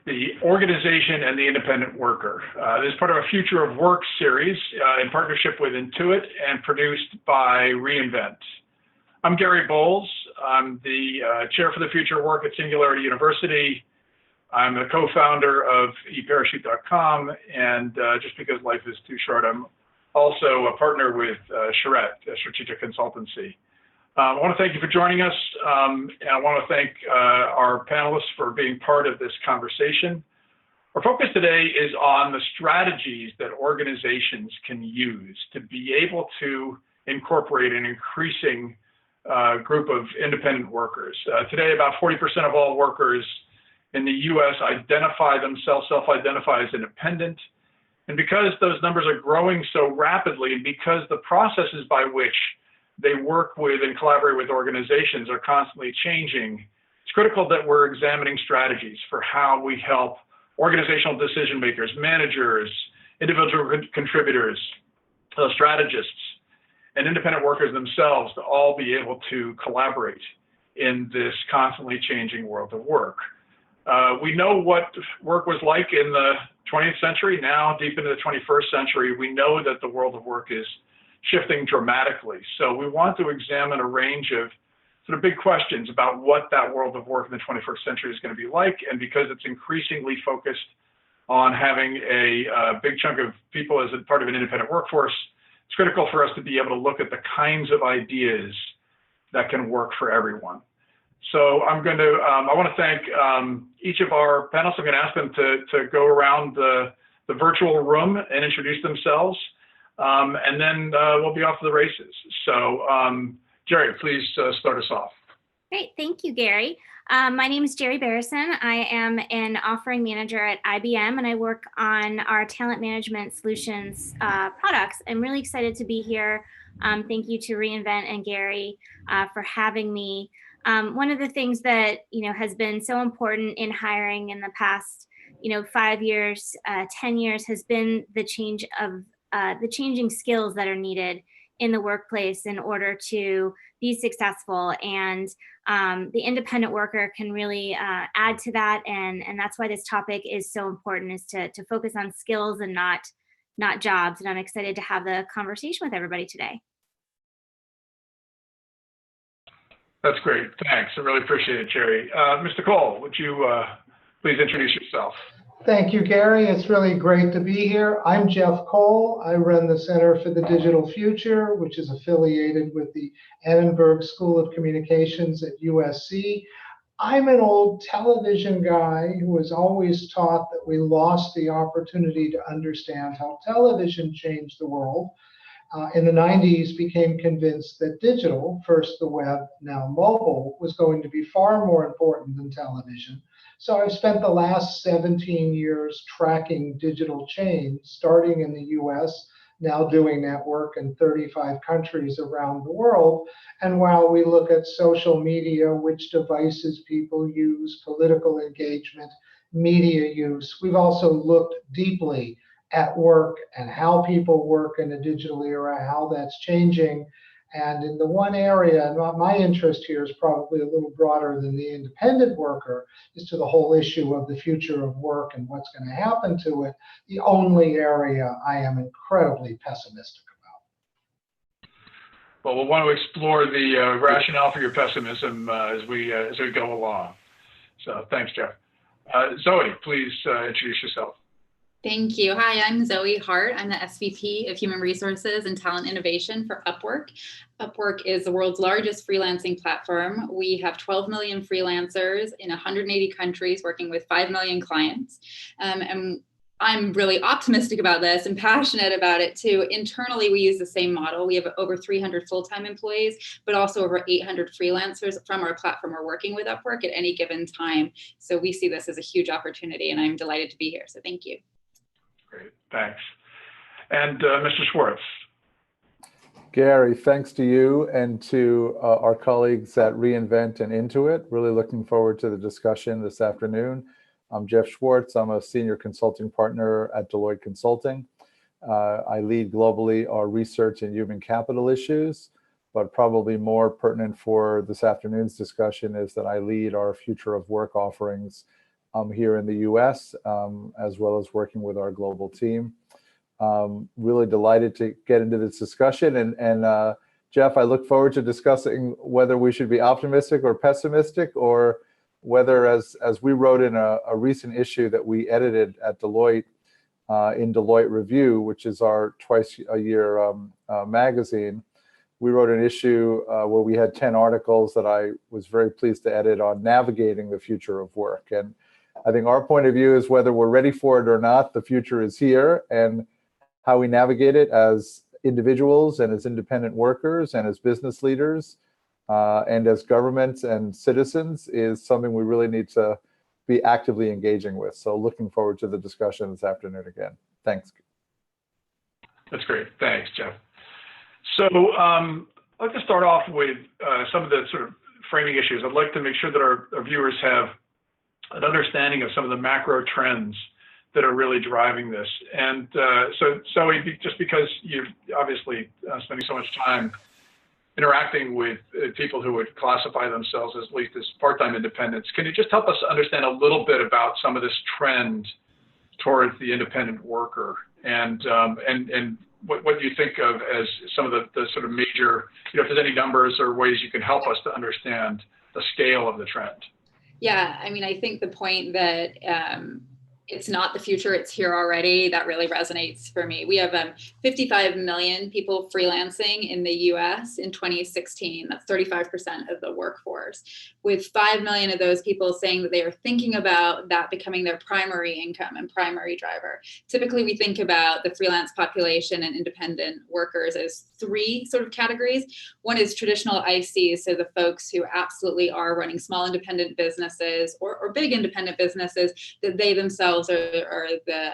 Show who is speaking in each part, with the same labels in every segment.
Speaker 1: the organization and the independent worker. This is part of a Future of Work series in partnership with Intuit and produced by re:Invent. I'm Gary Bowles. I'm the chair for the Future of Work at Singularity University. I'm the co-founder of eParachute.com, and just because life is too short, I'm also a partner with Charette, a strategic consultancy. I want to thank you for joining us, and I want to thank our panelists for being part of this conversation. Our focus today is on the strategies that organizations can use to be able to incorporate an increasing group of independent workers. Today, about 40% of all workers in the US self-identify as independent. And because those numbers are growing so rapidly, and because the processes by which they work with and collaborate with organizations are constantly changing, it's critical that we're examining strategies for how we help organizational decision makers, managers, individual contributors, strategists, and independent workers themselves to all be able to collaborate in this constantly changing world of work. We know what work was like in the 20th century. Now, deep into the 21st century, we know that the world of work is shifting dramatically. So we want to examine a range of sort of big questions about what that world of work in the 21st century is going to be like. And because it's increasingly focused on having a big chunk of people as a part of an independent workforce, it's critical for us to be able to look at the kinds of ideas that can work for everyone. So I want to thank each of our panelists. I'm going to ask them to go around the virtual room and introduce themselves. And then we'll be off to the races. So Jerry, please start us off.
Speaker 2: Great, thank you, Gary. My name is Jerry Barrison. I am an offering manager at IBM, and I work on our talent management solutions products. I'm really excited to be here. Thank you to re:Invent and Gary for having me. One of the things that has been so important in hiring in the past 5 years, 10 years has been the changing skills that are needed in the workplace in order to be successful. And the independent worker can really add to that. And that's why this topic is so important, is to focus on skills and not jobs. And I'm excited to have the conversation with everybody today.
Speaker 1: That's great. Thanks. I really appreciate it, Jerry. Mr. Cole, would you please introduce yourself?
Speaker 3: Thank you, Gary. It's really great to be here. I'm Jeff Cole. I run the Center for the Digital Future, which is affiliated with the Annenberg School of Communications at USC. I'm an old television guy who was always taught that we lost the opportunity to understand how television changed the world. In the 90s, became convinced that digital, first the web, now mobile, was going to be far more important than television. So I've spent the last 17 years tracking digital change, starting in the US, now doing that work in 35 countries around the world. And while we look at social media, which devices people use, political engagement, media use, we've also looked deeply at work and how people work in a digital era, how that's changing. And in the one area, and my interest here is probably a little broader than the independent worker, is to the whole issue of the future of work and what's going to happen to it, the only area I am incredibly pessimistic about.
Speaker 1: Well, we'll want to explore the rationale for your pessimism as we go along. So thanks, Jeff. Zoe, please introduce yourself.
Speaker 4: Thank you. Hi, I'm Zoe Hart. I'm the SVP of Human Resources and Talent Innovation for Upwork. Upwork is the world's largest freelancing platform. We have 12 million freelancers in 180 countries working with 5 million clients. And I'm really optimistic about this and passionate about it too. Internally, we use the same model. We have over 300 full-time employees, but also over 800 freelancers from our platform are working with Upwork at any given time. So we see this as a huge opportunity, and I'm delighted to be here. So thank you.
Speaker 1: Great, thanks. And Mr. Schwartz.
Speaker 5: Gary, thanks to you and to our colleagues at re:Invent and Intuit. Really looking forward to the discussion this afternoon. I'm Jeff Schwartz. I'm a senior consulting partner at Deloitte Consulting. I lead globally our research and human capital issues, but probably more pertinent for this afternoon's discussion is that I lead our future of work offerings here in the US, as well as working with our global team. Really delighted to get into this discussion. And Jeff, I look forward to discussing whether we should be optimistic or pessimistic, or whether, as we wrote in a recent issue that we edited at Deloitte, in Deloitte Review, which is our twice-a-year magazine, we wrote an issue where we had 10 articles that I was very pleased to edit on navigating the future of work. And I think our point of view is whether we're ready for it or not, the future is here, and how we navigate it as individuals and as independent workers and as business leaders and as governments and citizens is something we really need to be actively engaging with. So looking forward to the discussion this afternoon again. Thanks.
Speaker 1: That's great. Thanks, Jeff. So I'd like to start off with some of the sort of framing issues. I'd like to make sure that our viewers have an understanding of some of the macro trends that are really driving this. And so just because you're obviously spending so much time interacting with people who would classify themselves as at least as part-time independents, can you just help us understand a little bit about some of this trend towards the independent worker, and what do you think of as some of the sort of major, if there's any numbers or ways you can help us to understand the scale of the trend?
Speaker 4: Yeah, I mean, I think the point that it's not the future, it's here already, that really resonates for me. We have 55 million people freelancing in the US in 2016. That's 35% of the workforce, with 5 million of those people saying that they are thinking about that becoming their primary income and primary driver. Typically, we think about the freelance population and independent workers as three sort of categories. One is traditional ICs, so the folks who absolutely are running small independent businesses or big independent businesses that they themselves are the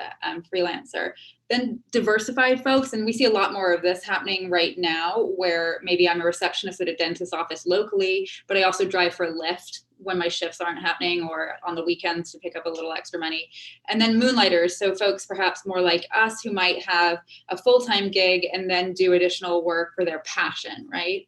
Speaker 4: freelancer. Then diversified folks, and we see a lot more of this happening right now, where maybe I'm a receptionist at a dentist's office locally, but I also drive for Lyft when my shifts aren't happening, or on the weekends to pick up a little extra money. And then moonlighters, so folks perhaps more like us who might have a full-time gig and then do additional work for their passion, right?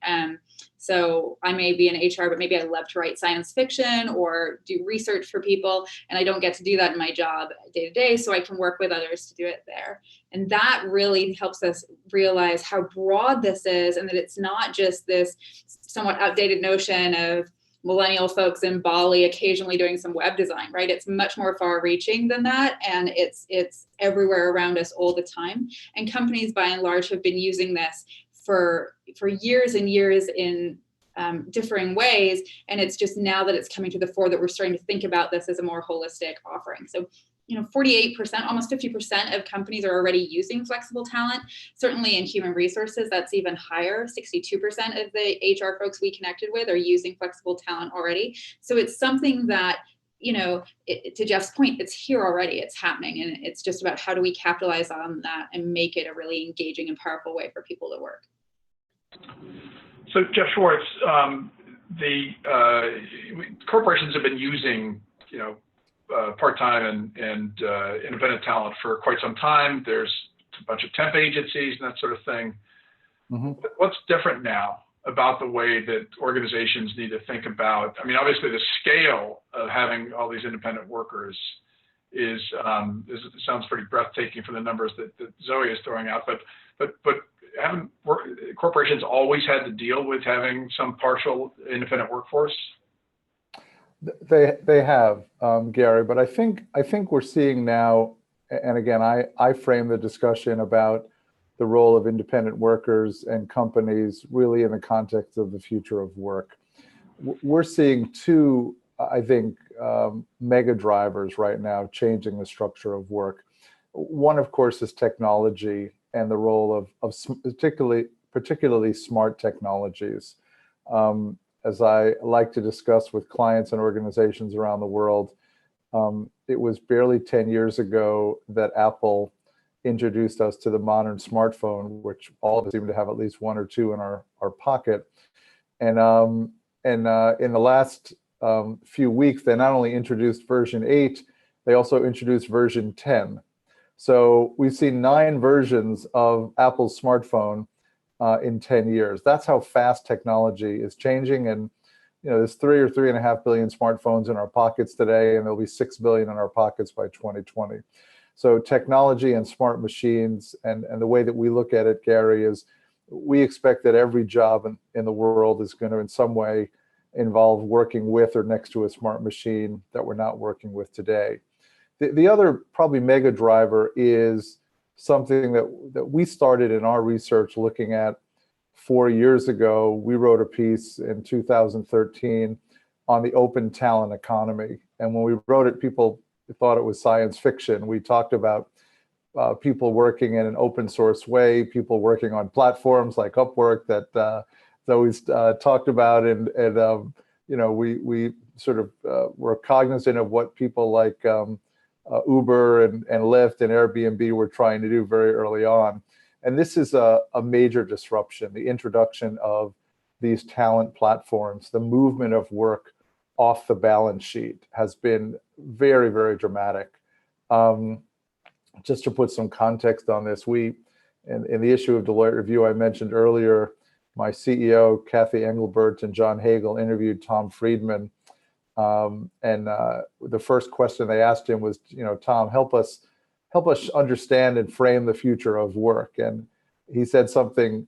Speaker 4: So I may be in HR, but maybe I love to write science fiction or do research for people, and I don't get to do that in my job day to day, so I can work with others to do it there. And that really helps us realize how broad this is, and that it's not just this somewhat outdated notion of millennial folks in Bali occasionally doing some web design, right? It's much more far-reaching than that, and it's everywhere around us all the time. And companies, by and large, have been using this for years and years in differing ways, and it's just now that it's coming to the fore that we're starting to think about this as a more holistic offering. So 48%, almost 50% of companies are already using flexible talent. Certainly in human resources, that's even higher. 62% of the HR folks we connected with are using flexible talent already. So it's something that, to Jeff's point, it's here already, it's happening. And it's just about how do we capitalize on that and make it a really engaging and powerful way for people to work.
Speaker 1: So Jeff Schwartz, the corporations have been using, part-time and independent talent for quite some time. There's a bunch of temp agencies and that sort of thing. Mm-hmm. What's different now about the way that organizations need to think about? I mean, obviously the scale of having all these independent workers is sounds pretty breathtaking from the numbers that Zoe is throwing out. But haven't corporations always had to deal with having some partial independent workforce?
Speaker 5: They have, Gary, but I think we're seeing now, and again, I frame the discussion about the role of independent workers and companies really in the context of the future of work. We're seeing two, I think, mega drivers right now changing the structure of work. One, of course, is technology and the role of particularly smart technologies. As I like to discuss with clients and organizations around the world, it was barely 10 years ago that Apple introduced us to the modern smartphone, which all of us seem to have at least one or two in our pocket. And in the last few weeks, they not only introduced version 8, they also introduced version 10. So we've seen 9 versions of Apple's smartphone in 10 years. That's how fast technology is changing. And there's 3.5 billion smartphones in our pockets today, and there'll be 6 billion in our pockets by 2020. So technology and smart machines, and the way that we look at it, Gary, is we expect that every job in the world is going to in some way involve working with or next to a smart machine that we're not working with today. The other probably mega driver is something that we started in our research looking at 4 years ago. We wrote a piece in 2013 on the open talent economy. And when we wrote it, people thought it was science fiction. We talked about people working in an open source way, people working on platforms like Upwork that Zoe's talked about, and we sort of were cognizant of what people like Uber and Lyft and Airbnb were trying to do very early on. And this is a major disruption, the introduction of these talent platforms. The movement of work off the balance sheet has been very, very dramatic. Just to put some context on this, in the issue of Deloitte Review I mentioned earlier, my CEO, Kathy Engelbert, and John Hagel interviewed Tom Friedman. And the first question they asked him was, Tom, help us understand and frame the future of work. And he said something,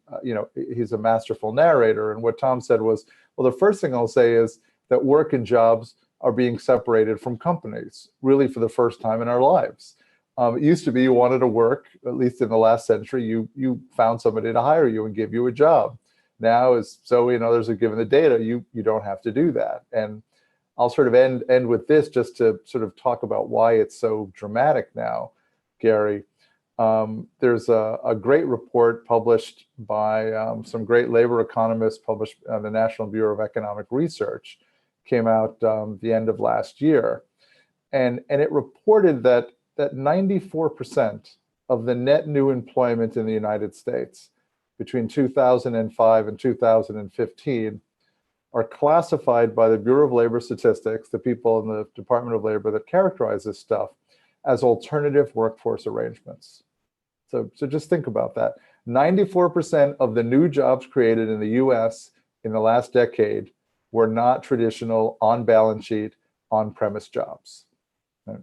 Speaker 5: he's a masterful narrator. And what Tom said was, well, the first thing I'll say is that work and jobs are being separated from companies, really for the first time in our lives. It used to be you wanted to work, at least in the last century, you found somebody to hire you and give you a job. Now, as Zoe and others are given the data, you don't have to do that. And I'll sort of end with this just to sort of talk about why it's so dramatic now, Gary. There's a great report published by some great labor economists, published on the National Bureau of Economic Research, came out the end of last year. And it reported that 94% of the net new employment in the United States between 2005 and 2015 are classified by the Bureau of Labor Statistics, the people in the Department of Labor that characterize this stuff, as alternative workforce arrangements. So just think about that. 94% of the new jobs created in the US in the last decade were not traditional on-balance sheet, on-premise jobs. Right?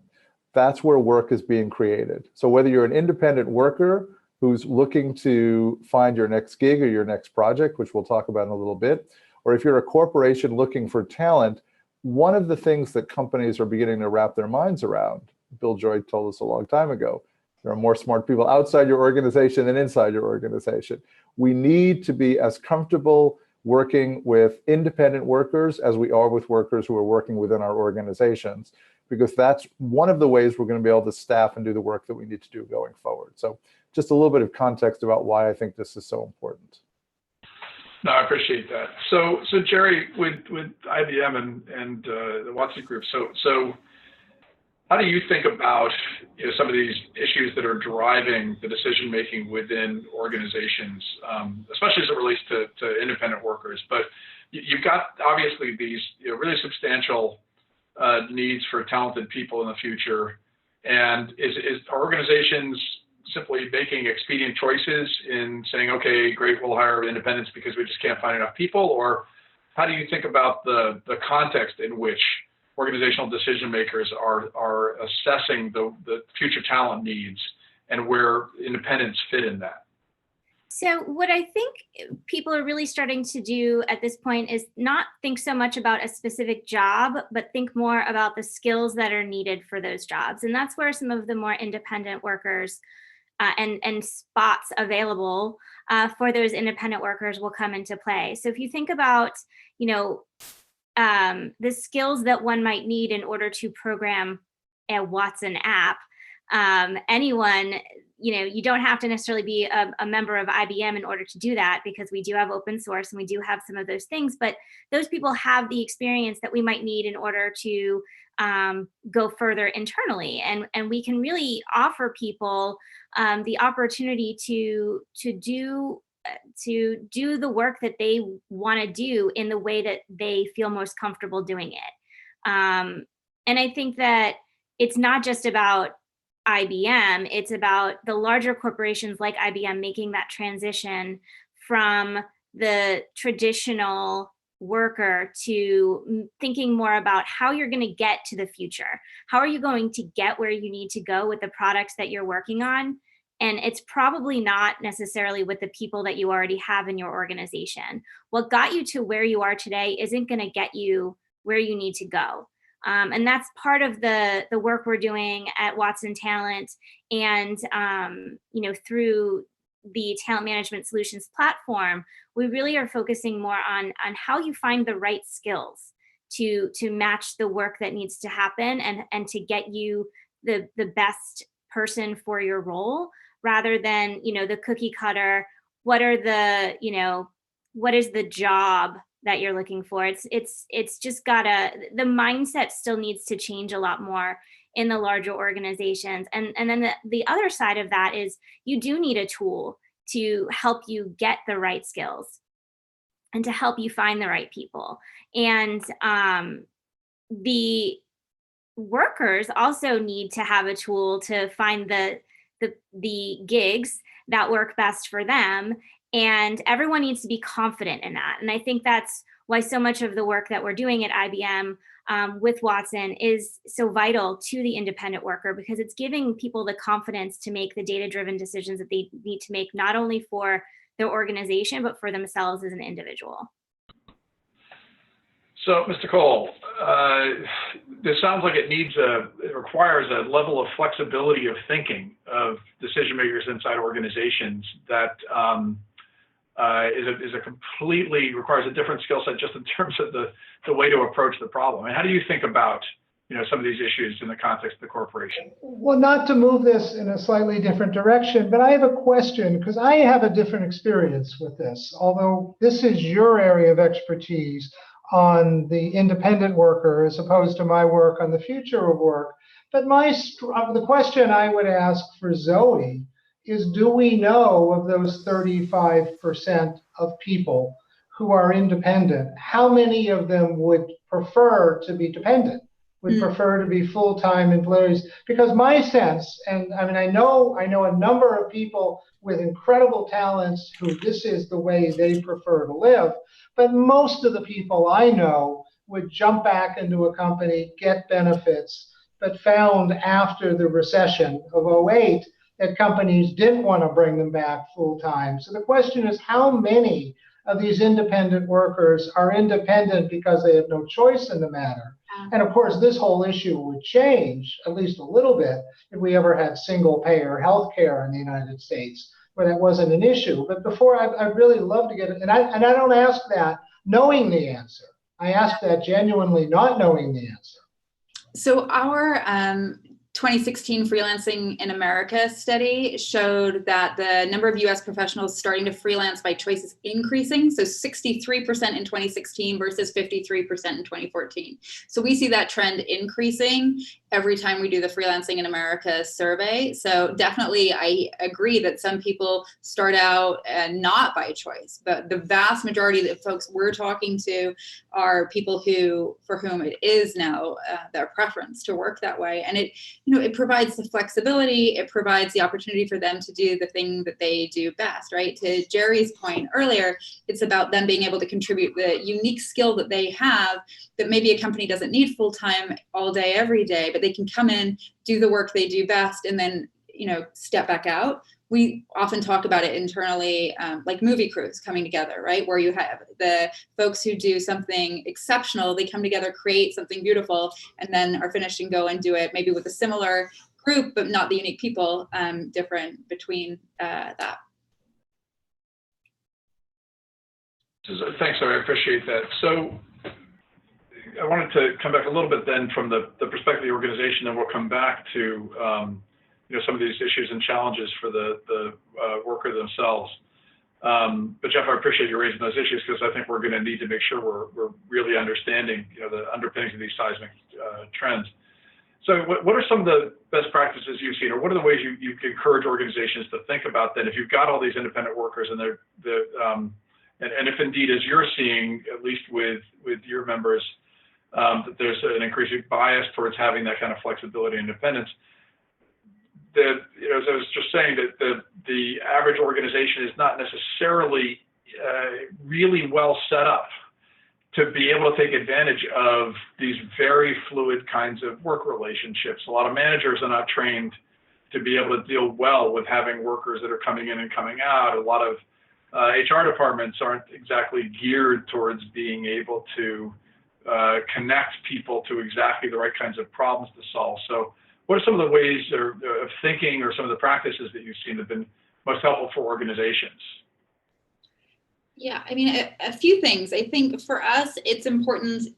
Speaker 5: That's where work is being created. So whether you're an independent worker who's looking to find your next gig or your next project, which we'll talk about in a little bit, or if you're a corporation looking for talent, one of the things that companies are beginning to wrap their minds around, Bill Joy told us a long time ago, there are more smart people outside your organization than inside your organization. We need to be as comfortable working with independent workers as we are with workers who are working within our organizations, because that's one of the ways we're going to be able to staff and do the work that we need to do going forward. So just a little bit of context about why I think this is so important.
Speaker 1: No, I appreciate that. So Jerry, with IBM and the Watson Group, so how do you think about some of these issues that are driving the decision making within organizations, especially as it relates to independent workers? But you've got obviously these really substantial needs for talented people in the future, and are organizations simply making expedient choices in saying, okay, great, we'll hire independents because we just can't find enough people? Or how do you think about the context in which organizational decision makers are assessing the future talent needs and where independents fit in that?
Speaker 2: So what I think people are really starting to do at this point is not think so much about a specific job, but think more about the skills that are needed for those jobs. And that's where some of the more independent workers and spots available for those independent workers will come into play. So if you think about, the skills that one might need in order to program a Watson app, anyone, you don't have to necessarily be a member of IBM in order to do that, because we do have open source and we do have some of those things, but those people have the experience that we might need in order to go further internally. And we can really offer people the opportunity to do the work that they want to do in the way that they feel most comfortable doing it. And I think that it's not just about IBM, it's about the larger corporations like IBM making that transition from the traditional worker to thinking more about how you're going to get to the future. How are you going to get where you need to go with the products that you're working on? And it's probably not necessarily with the people that you already have in your organization. What got you to where you are today isn't going to get you where you need to go. And that's part of the work we're doing at Watson Talent, and through the Talent Management Solutions platform, we really are focusing more on how you find the right skills to match the work that needs to happen and to get you the best person for your role, rather than the cookie cutter. What is the job that you're looking for? It's just the mindset still needs to change a lot more in the larger organizations. And then the other side of that is you do need a tool to help you get the right skills and to help you find the right people. And the workers also need to have a tool to find the gigs that work best for them. And everyone needs to be confident in that. And I think that's why so much of the work that we're doing at IBM with Watson is so vital to the independent worker, because it's giving people the confidence to make the data-driven decisions that they need to make, not only for their organization, but for themselves as an individual.
Speaker 1: So, Mr. Cole, this sounds like it requires a level of flexibility of thinking of decision makers inside organizations that requires a different skill set just in terms of the way to approach the problem. And how do you think about some of these issues in the context of the corporation?
Speaker 3: Well, not to move this in a slightly different direction, but I have a question, because I have a different experience with this. Although this is your area of expertise on the independent worker as opposed to my work on the future of work. But the question I would ask for Zoe is, do we know of those 35% of people who are independent, how many of them would prefer to be dependent, would prefer to be full-time employees? Because my sense, and I mean, I know a number of people with incredible talents who this is the way they prefer to live, but most of the people I know would jump back into a company, get benefits, but found after the recession of '08 that companies didn't want to bring them back full-time. So the question is, how many of these independent workers are independent because they have no choice in the matter? And of course, this whole issue would change at least a little bit if we ever had single-payer health care in the United States, where that wasn't an issue. But before, I'd really love to get it. And I don't ask that knowing the answer. I ask that genuinely not knowing the answer.
Speaker 4: So our 2016 Freelancing in America study showed that the number of US professionals starting to freelance by choice is increasing. So 63% in 2016 versus 53% in 2014. So we see that trend increasing every time we do the Freelancing in America survey. So definitely I agree that some people start out not by choice, but the vast majority of the folks we're talking to are people for whom it is now their preference to work that way. And it provides the flexibility, it provides the opportunity for them to do the thing that they do best, right? To Jerry's point earlier, it's about them being able to contribute the unique skill that they have that maybe a company doesn't need full-time all day, every day, but they can come in, do the work they do best, and then, step back out. We often talk about it internally, like movie crews coming together, right? Where you have the folks who do something exceptional, they come together, create something beautiful, and then are finished and go and do it maybe with a similar group, but not the unique people different between that.
Speaker 1: Thanks, Sarah, I appreciate that. So I wanted to come back a little bit then from the perspective of the organization, and we'll come back to some of these issues and challenges for the worker themselves. But Jeff, I appreciate you raising those issues, because I think we're going to need to make sure we're really understanding the underpinnings of these seismic trends. So what are some of the best practices you've seen, or what are the ways you encourage organizations to think about that if you've got all these independent workers and and if indeed, as you're seeing, at least with your members, that there's an increasing bias towards having that kind of flexibility and independence? As I was just saying, that the average organization is not necessarily really well set up to be able to take advantage of these very fluid kinds of work relationships. A lot of managers are not trained to be able to deal well with having workers that are coming in and coming out. A lot of HR departments aren't exactly geared towards being able to connect people to exactly the right kinds of problems to solve. So what are some of the ways of thinking or some of the practices that you've seen that have been most helpful for organizations?
Speaker 4: Yeah, I mean, a few things. I think for us, it's important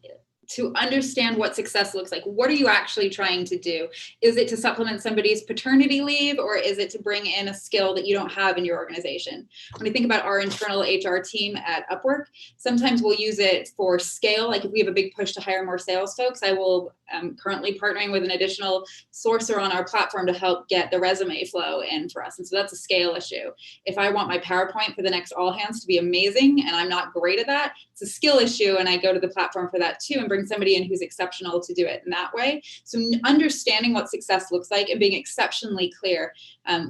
Speaker 4: to understand what success looks like. What are you actually trying to do? Is it to supplement somebody's paternity leave, or is it to bring in a skill that you don't have in your organization? When I think about our internal HR team at Upwork, sometimes we'll use it for scale. Like if we have a big push to hire more sales folks, I will currently partnering with an additional sourcer on our platform to help get the resume flow in for us. And so that's a scale issue. If I want my PowerPoint for the next all hands to be amazing and I'm not great at that, it's a skill issue, and I go to the platform for that too and bring somebody in who's exceptional to do it in that way. So understanding what success looks like and being exceptionally clear,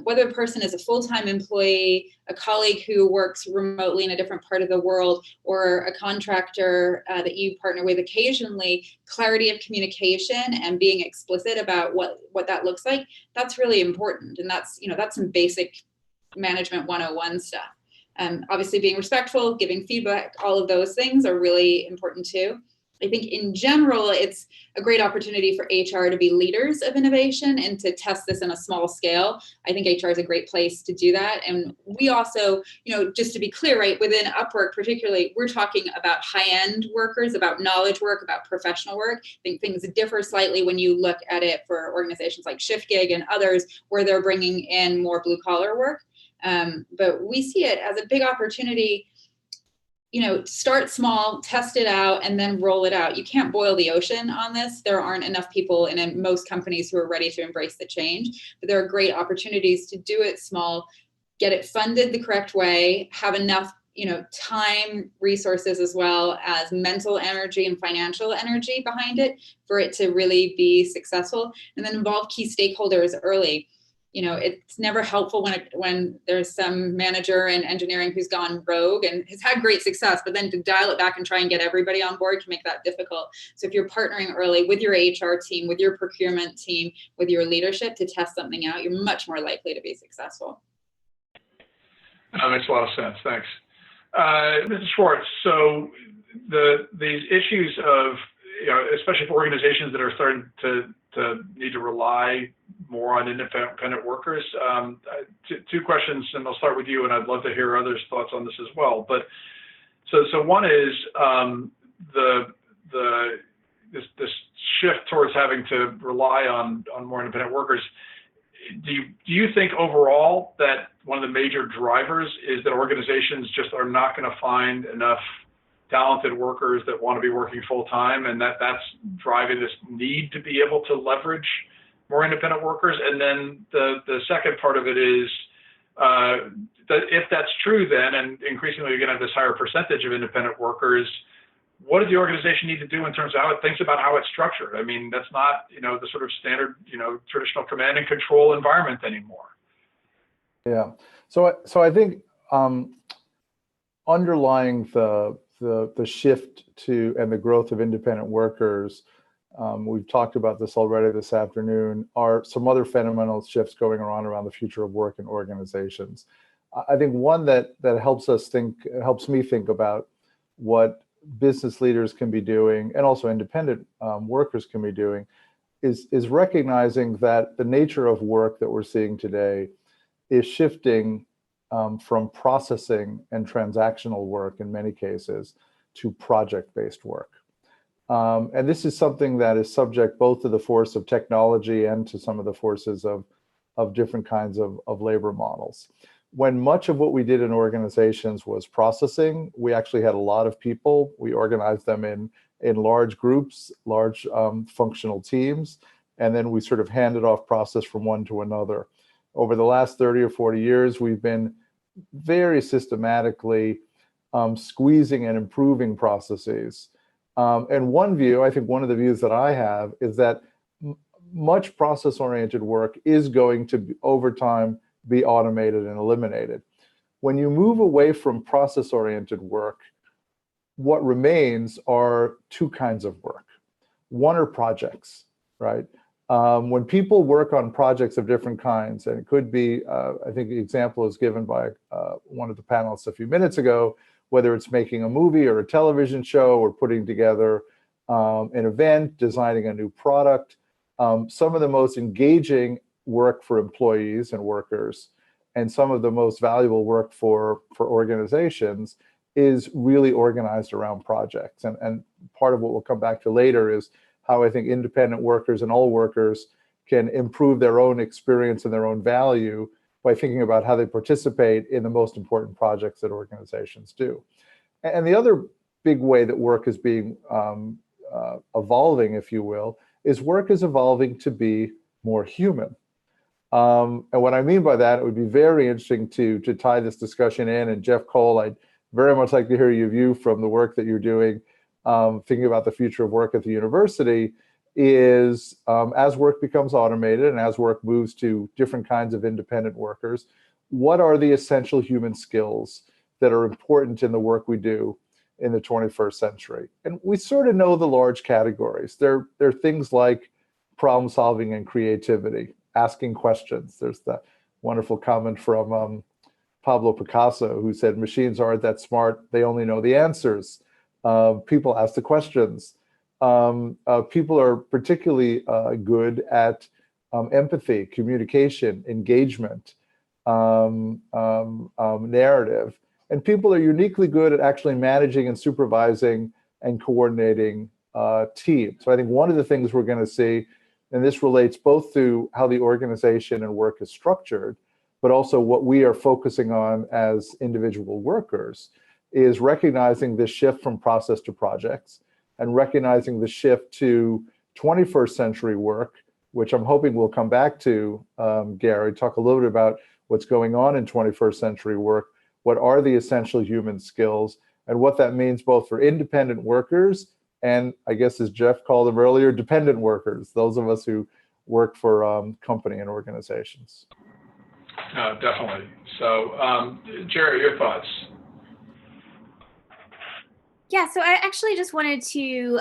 Speaker 4: whether a person is a full-time employee, a colleague who works remotely in a different part of the world, or a contractor that you partner with occasionally, clarity of communication and being explicit about what that looks like, that's really important. And that's some basic management 101 stuff. Obviously being respectful, giving feedback, all of those things are really important too. I think in general, it's a great opportunity for HR to be leaders of innovation and to test this in a small scale. I think HR is a great place to do that. And we also, just to be clear, right, within Upwork particularly, we're talking about high-end workers, about knowledge work, about professional work. I think things differ slightly when you look at it for organizations like ShiftGig and others, where they're bringing in more blue-collar work. But we see it as a big opportunity. Start small, test it out, and then roll it out. You can't boil the ocean on this. There aren't enough people in most companies who are ready to embrace the change, but there are great opportunities to do it small, get it funded the correct way, have enough time, resources, as well as mental energy and financial energy behind it for it to really be successful, and then involve key stakeholders early. It's never helpful when there's some manager in engineering who's gone rogue and has had great success, but then to dial it back and try and get everybody on board can make that difficult. So if you're partnering early with your HR team, with your procurement team, with your leadership to test something out, you're much more likely to be successful.
Speaker 1: That makes a lot of sense. Thanks. Mrs. Schwartz, so these issues of, especially for organizations that are starting to need to rely more on independent workers. Two questions, and I'll start with you, and I'd love to hear others' thoughts on this as well. But so one is this shift towards having to rely on more independent workers. Do you think overall that one of the major drivers is that organizations just are not going to find enough talented workers that want to be working full time, and that's driving this need to be able to leverage more independent workers? And then the second part of it is that if that's true, then, and increasingly you're going to have this higher percentage of independent workers, what does the organization need to do in terms of how it thinks about how it's structured? I mean, that's not the sort of standard traditional command and control environment anymore. Yeah.
Speaker 5: So I think underlying the shift to and the growth of independent workers, we've talked about this already this afternoon, are some other fundamental shifts going around the future of work in organizations. I think one that helps me think about what business leaders can be doing, and also independent workers can be doing, is recognizing that the nature of work that we're seeing today is shifting from processing and transactional work in many cases to project-based work. And this is something that is subject both to the force of technology and to some of the forces of different kinds of labor models. When much of what we did in organizations was processing, we actually had a lot of people. We organized them in large groups, large functional teams, and then we sort of handed off process from one to another. Over the last 30 or 40 years, we've been very systematically squeezing and improving processes. And one view, I think one of the views that I have, is that much process-oriented work is going to, over time, be automated and eliminated. When you move away from process-oriented work, what remains are two kinds of work. One are projects, right? When people work on projects of different kinds, and it could be, I think the example is given by one of the panelists a few minutes ago, whether it's making a movie or a television show or putting together an event, designing a new product, some of the most engaging work for employees and workers, and some of the most valuable work for organizations is really organized around projects. And part of what we'll come back to later is how I think independent workers and all workers can improve their own experience and their own value by thinking about how they participate in the most important projects that organizations do. And the other big way that work is being evolving, if you will, is work is evolving to be more human. And what I mean by that, it would be very interesting to tie this discussion in. And Jeff Cole, I'd very much like to hear your view from the work that you're doing, thinking about the future of work at the university, is as work becomes automated and as work moves to different kinds of independent workers, what are the essential human skills that are important in the work we do in the 21st century? And we sort of know the large categories. They're things like problem solving and creativity, asking questions. There's that wonderful comment from Pablo Picasso, who said, machines aren't that smart, they only know the answers. People ask the questions. People are particularly good at empathy, communication, engagement, narrative. And people are uniquely good at actually managing and supervising and coordinating teams. So I think one of the things we're going to see, and this relates both to how the organization and work is structured, but also what we are focusing on as individual workers, is recognizing this shift from process to projects and recognizing the shift to 21st century work, which I'm hoping we'll come back to, Gary, talk a little bit about what's going on in 21st century work, what are the essential human skills, and what that means both for independent workers and, I guess as Jeff called them earlier, dependent workers, those of us who work for company and organizations.
Speaker 1: Definitely. So, Jerry, your thoughts?
Speaker 2: Yeah, so I actually just wanted to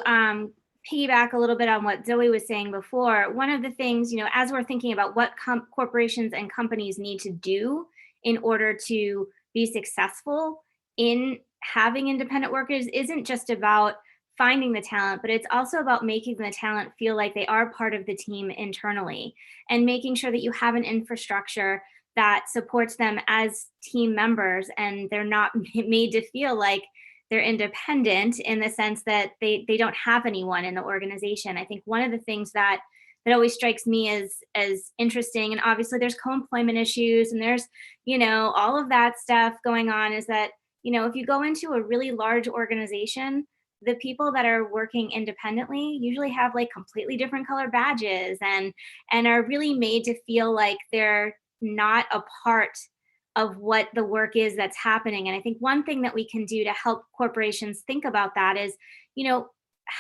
Speaker 2: piggyback a little bit on what Zoe was saying before. One of the things, as we're thinking about what corporations and companies need to do in order to be successful in having independent workers isn't just about finding the talent, but it's also about making the talent feel like they are part of the team internally and making sure that you have an infrastructure that supports them as team members and they're not made to feel like they're independent in the sense that they don't have anyone in the organization. I think one of the things that always strikes me as interesting, and obviously there's co-employment issues and there's, all of that stuff going on, is that, if you go into a really large organization, the people that are working independently usually have like completely different color badges and are really made to feel like they're not a part of what the work is that's happening. And I think one thing that we can do to help corporations think about that is,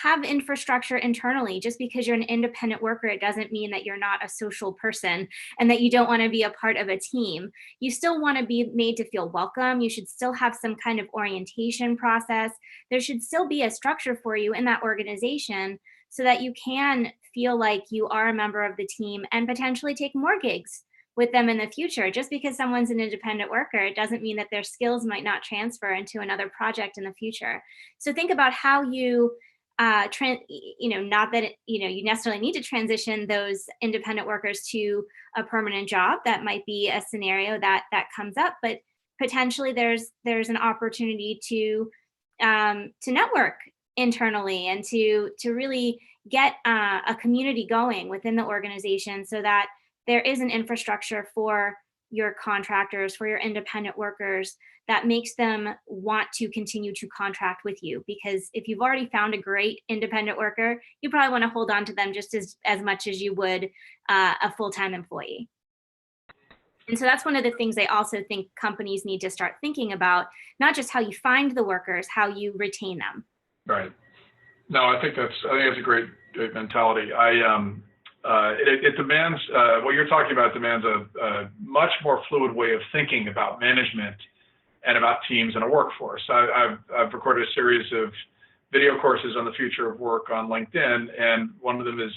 Speaker 2: have infrastructure internally. Just because you're an independent worker, it doesn't mean that you're not a social person and that you don't want to be a part of a team. You still want to be made to feel welcome. You should still have some kind of orientation process. There should still be a structure for you in that organization so that you can feel like you are a member of the team and potentially take more gigs with them in the future. Just because someone's an independent worker, it doesn't mean that their skills might not transfer into another project in the future. So think about how you not that you necessarily need to transition those independent workers to a permanent job. That might be a scenario that comes up, but potentially there's an opportunity to network internally and to really get a community going within the organization so that there is an infrastructure for your contractors, for your independent workers, that makes them want to continue to contract with you. Because if you've already found a great independent worker, you probably want to hold on to them just as much as you would a full-time employee. And so that's one of the things I also think companies need to start thinking about, not just how you find the workers, how you retain them.
Speaker 1: Right. No, I think that's a great mentality. It demands, what you're talking about demands a much more fluid way of thinking about management and about teams in a workforce. I've recorded a series of video courses on the future of work on LinkedIn, and one of them is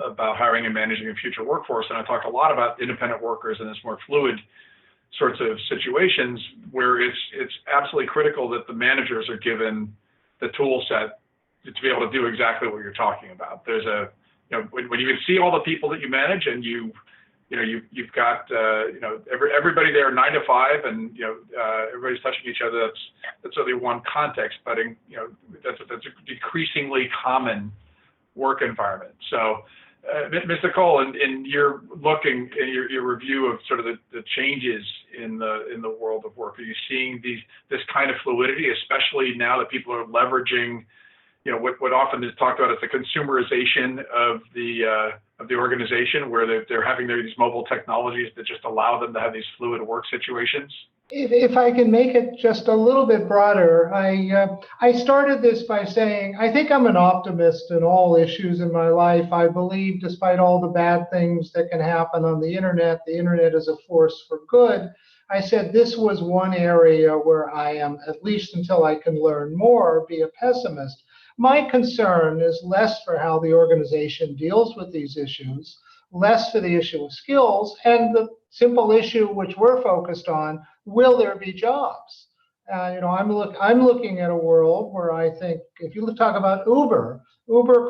Speaker 1: about hiring and managing a future workforce. And I talk a lot about independent workers and this more fluid sorts of situations where it's absolutely critical that the managers are given the tool set to be able to do exactly what you're talking about. There's when you can see all the people that you manage, and you've got everybody there 9 to 5, and everybody's touching each other. That's only one context, but that's a decreasingly common work environment. So, Mr. Cole, in your looking in your review of sort of the changes in the world of work, are you seeing this kind of fluidity, especially now that people are leveraging, what often is talked about as the consumerization of the organization, where they're having these mobile technologies that just allow them to have these fluid work situations?
Speaker 3: If I can make it just a little bit broader, I started this by saying I think I'm an optimist in all issues in my life. I believe, despite all the bad things that can happen on the internet is a force for good. I said this was one area where I am, at least until I can learn more, be a pessimist. My concern is less for how the organization deals with these issues, less for the issue of skills, and the simple issue which we're focused on: will there be jobs? I'm looking at a world where I think, if you talk about Uber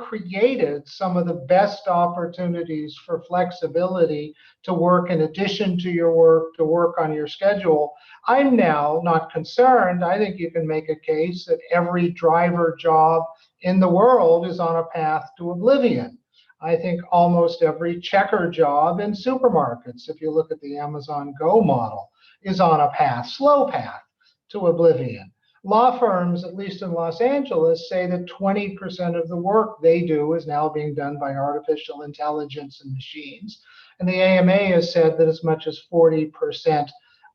Speaker 3: created some of the best opportunities for flexibility to work in addition to your work, to work on your schedule. I'm now not concerned. I think you can make a case that every driver job in the world is on a path to oblivion. I think almost every checker job in supermarkets, if you look at the Amazon Go model, is on a slow path to oblivion. Law firms, at least in Los Angeles, say that 20% of the work they do is now being done by artificial intelligence and machines. And the AMA has said that as much as 40%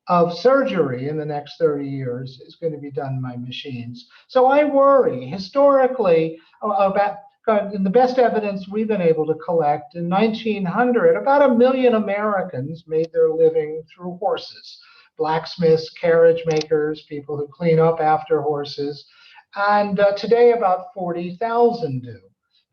Speaker 3: of surgery in the next 30 years is going to be done by machines. So I worry historically about, in the best evidence we've been able to collect, in 1900, about 1 million Americans made their living through horses. Blacksmiths, carriage makers, people who clean up after horses. And today about 40,000 do.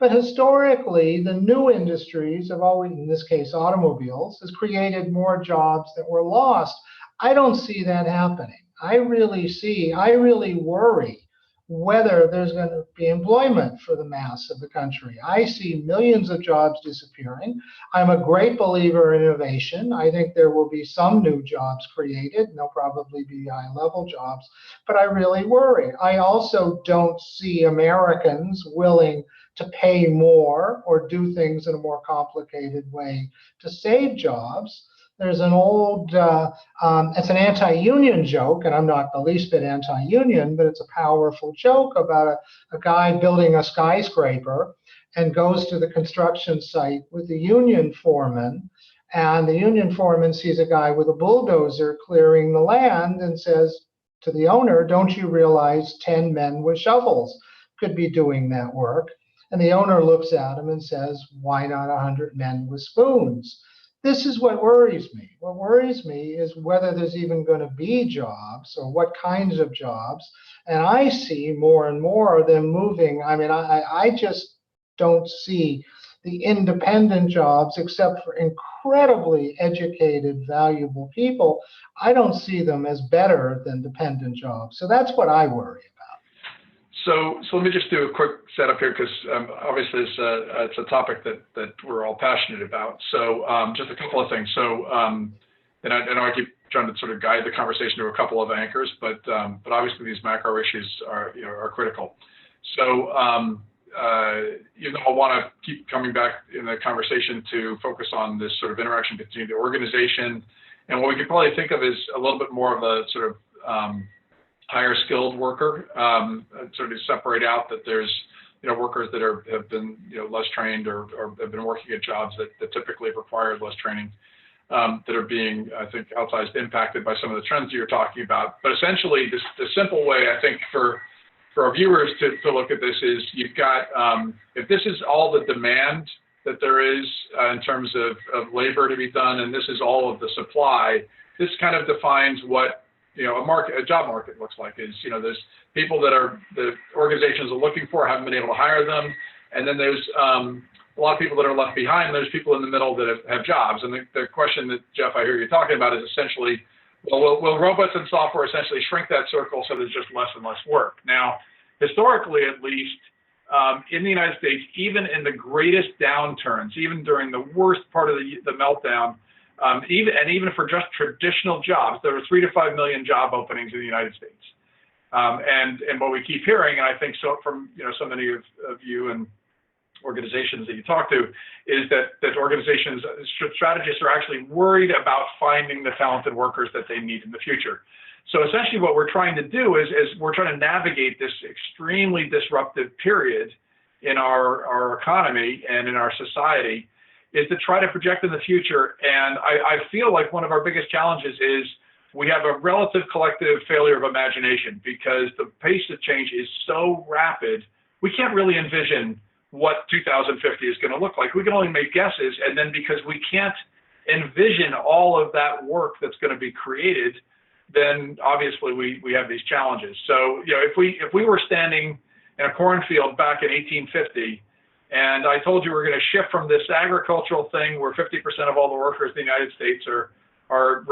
Speaker 3: But historically, the new industries have always, in this case automobiles, has created more jobs that were lost. I don't see that happening. I really worry whether there's going to be employment for the mass of the country. I see millions of jobs disappearing. I'm a great believer in innovation. I think there will be some new jobs created, and there'll probably be high-level jobs, but I really worry. I also don't see Americans willing to pay more or do things in a more complicated way to save jobs. There's an old, it's an anti-union joke, and I'm not the least bit anti-union, but it's a powerful joke about a guy building a skyscraper and goes to the construction site with the union foreman, and the union foreman sees a guy with a bulldozer clearing the land and says to the owner, "Don't you realize 10 men with shovels could be doing that work?" And the owner looks at him and says, "Why not 100 men with spoons?" This is what worries me. What worries me is whether there's even going to be jobs or what kinds of jobs. And I see more and more of them moving. I mean, I just don't see the independent jobs, except for incredibly educated, valuable people. I don't see them as better than dependent jobs. So that's what I worry about.
Speaker 1: So let me just do a quick setup here, because obviously it's a topic that we're all passionate about. So just a couple of things. So and I keep trying to sort of guide the conversation to a couple of anchors, but obviously these macro issues are critical. So I want to keep coming back in the conversation to focus on this sort of interaction between the organization and what we could probably think of as a little bit more of a sort of higher skilled worker, sort of separate out that there's workers that have been less trained or have been working at jobs that typically have required less training, that are being, I think, outsized impacted by some of the trends that you're talking about. But essentially, the simple way I think for our viewers to look at this is, you've got, if this is all the demand that there is in terms of labor to be done, and this is all of the supply, this kind of defines what a job market looks like. Is there's people that the organizations are looking for, haven't been able to hire them, and then there's a lot of people that are left behind. There's people in the middle that have jobs. And the question that, Jeff, I hear you talking about is essentially, well, will robots and software essentially shrink that circle so there's just less and less work? Now, historically, at least, in the United States, even in the greatest downturns, even during the worst part of the meltdown, even for just traditional jobs, there were 3 to 5 million job openings in the United States. And what we keep hearing, and I think so from so many of you and organizations that you talk to, is that organizations, strategists are actually worried about finding the talented workers that they need in the future. So essentially what we're trying to do is we're trying to navigate this extremely disruptive period in our economy and in our society, is to try to project in the future. And I feel like one of our biggest challenges is we have a relative collective failure of imagination, because the pace of change is so rapid, we can't really envision what 2050 is going to look like. We can only make guesses, and then because we can't envision all of that work that's going to be created, then obviously we have these challenges. So if we were standing in a cornfield back in 1850, and I told you we're going to shift from this agricultural thing where 50% of all the workers in the United States are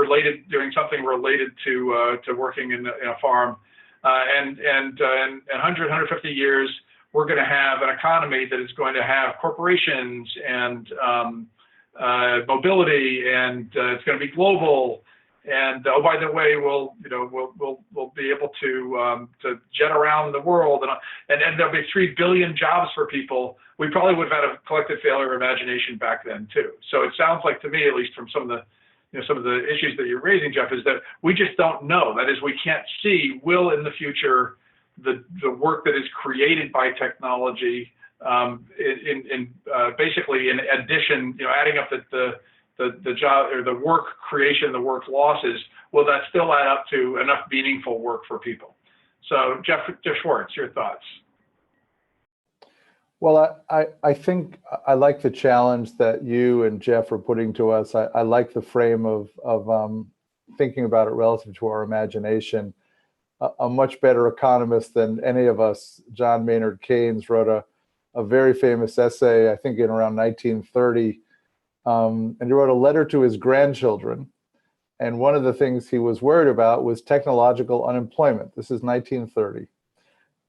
Speaker 1: doing something related to working in a farm, and 150 years, we're going to have an economy that is going to have corporations and mobility, and it's going to be global. And oh, by the way, we'll be able to jet around the world, and there'll be 3 billion jobs for people. We probably would have had a collective failure of imagination back then too. So it sounds like to me, at least from some of the issues that you're raising, Jeff, is that we just don't know. That is, we can't see, will in the future the work that is created by technology, basically in addition, adding up the job or the work creation, the work losses, will that still add up to enough meaningful work for people? So Jeff Schwartz, your thoughts?
Speaker 5: Well, I think I like the challenge that you and Jeff are putting to us. I like the frame of thinking about it relative to our imagination. A much better economist than any of us, John Maynard Keynes, wrote a very famous essay, I think in around 1930, and he wrote a letter to his grandchildren. And one of the things he was worried about was technological unemployment. This is 1930.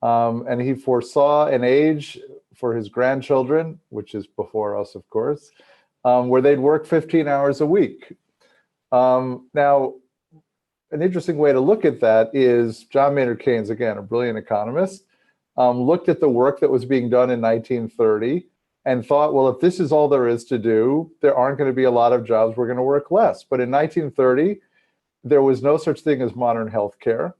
Speaker 5: And he foresaw an age for his grandchildren, which is before us, of course, where they'd work 15 hours a week. Now, an interesting way to look at that is John Maynard Keynes, again, a brilliant economist, looked at the work that was being done in 1930 and thought, well, if this is all there is to do, there aren't going to be a lot of jobs, we're going to work less. But in 1930, there was no such thing as modern healthcare.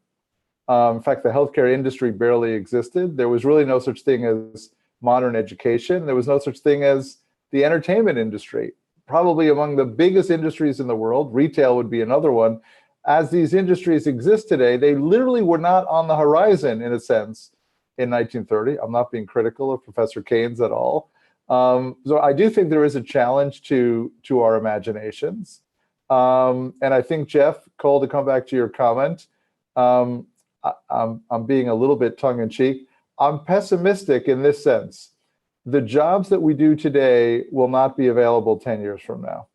Speaker 5: In fact, the healthcare industry barely existed. There was really no such thing as modern education. There was no such thing as the entertainment industry. Probably among the biggest industries in the world, retail would be another one. As these industries exist today, they literally were not on the horizon, in a sense, in 1930. I'm not being critical of Professor Keynes at all. So I do think there is a challenge to our imaginations. And I think, Jeff, Cole, to come back to your comment, I'm being a little bit tongue-in-cheek. I'm pessimistic in this sense. The jobs that we do today will not be available 10 years from now.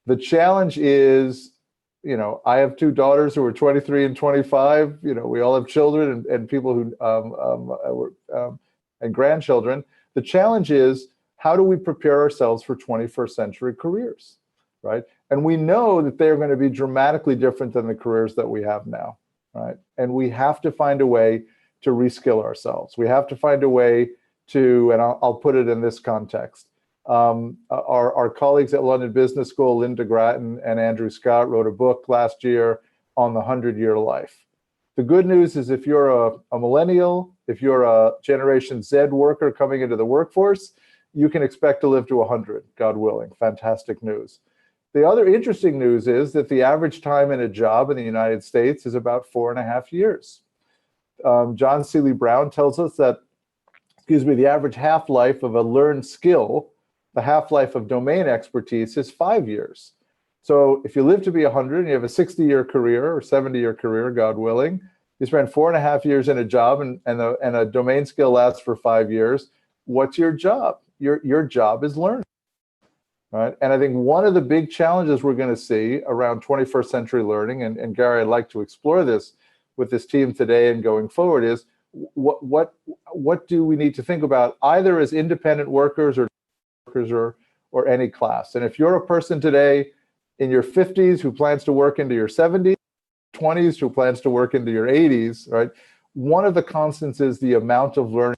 Speaker 5: The challenge is, I have 2 daughters who are 23 and 25. We all have children and people who and grandchildren. The challenge is, how do we prepare ourselves for 21st century careers, right? And we know that they're going to be dramatically different than the careers that we have now, right? And we have to find a way to reskill ourselves. We have to find a way to, and I'll put it in this context. Our colleagues at London Business School, Linda Grattan and Andrew Scott, wrote a book last year on the 100-year life. The good news is if you're a millennial, if you're a Generation Z worker coming into the workforce, you can expect to live to 100, God willing. Fantastic news. The other interesting news is that the average time in a job in the United States is about 4.5 years. John Seeley Brown tells us that, the average half-life of a learned skill, the half-life of domain expertise, is 5 years. So if you live to be 100 and you have a 60-year career or 70-year career, God willing, you spend 4.5 years in a job and a domain skill lasts for 5 years. What's your job? Your job is learning, right? And I think one of the big challenges we're going to see around 21st century learning, and Gary, I'd like to explore this with this team today and going forward, is what do we need to think about either as independent workers or any class? And if you're a person today in your 50s who plans to work into your 70s, 20s who plans to work into your 80s, right? One of the constants is the amount of learning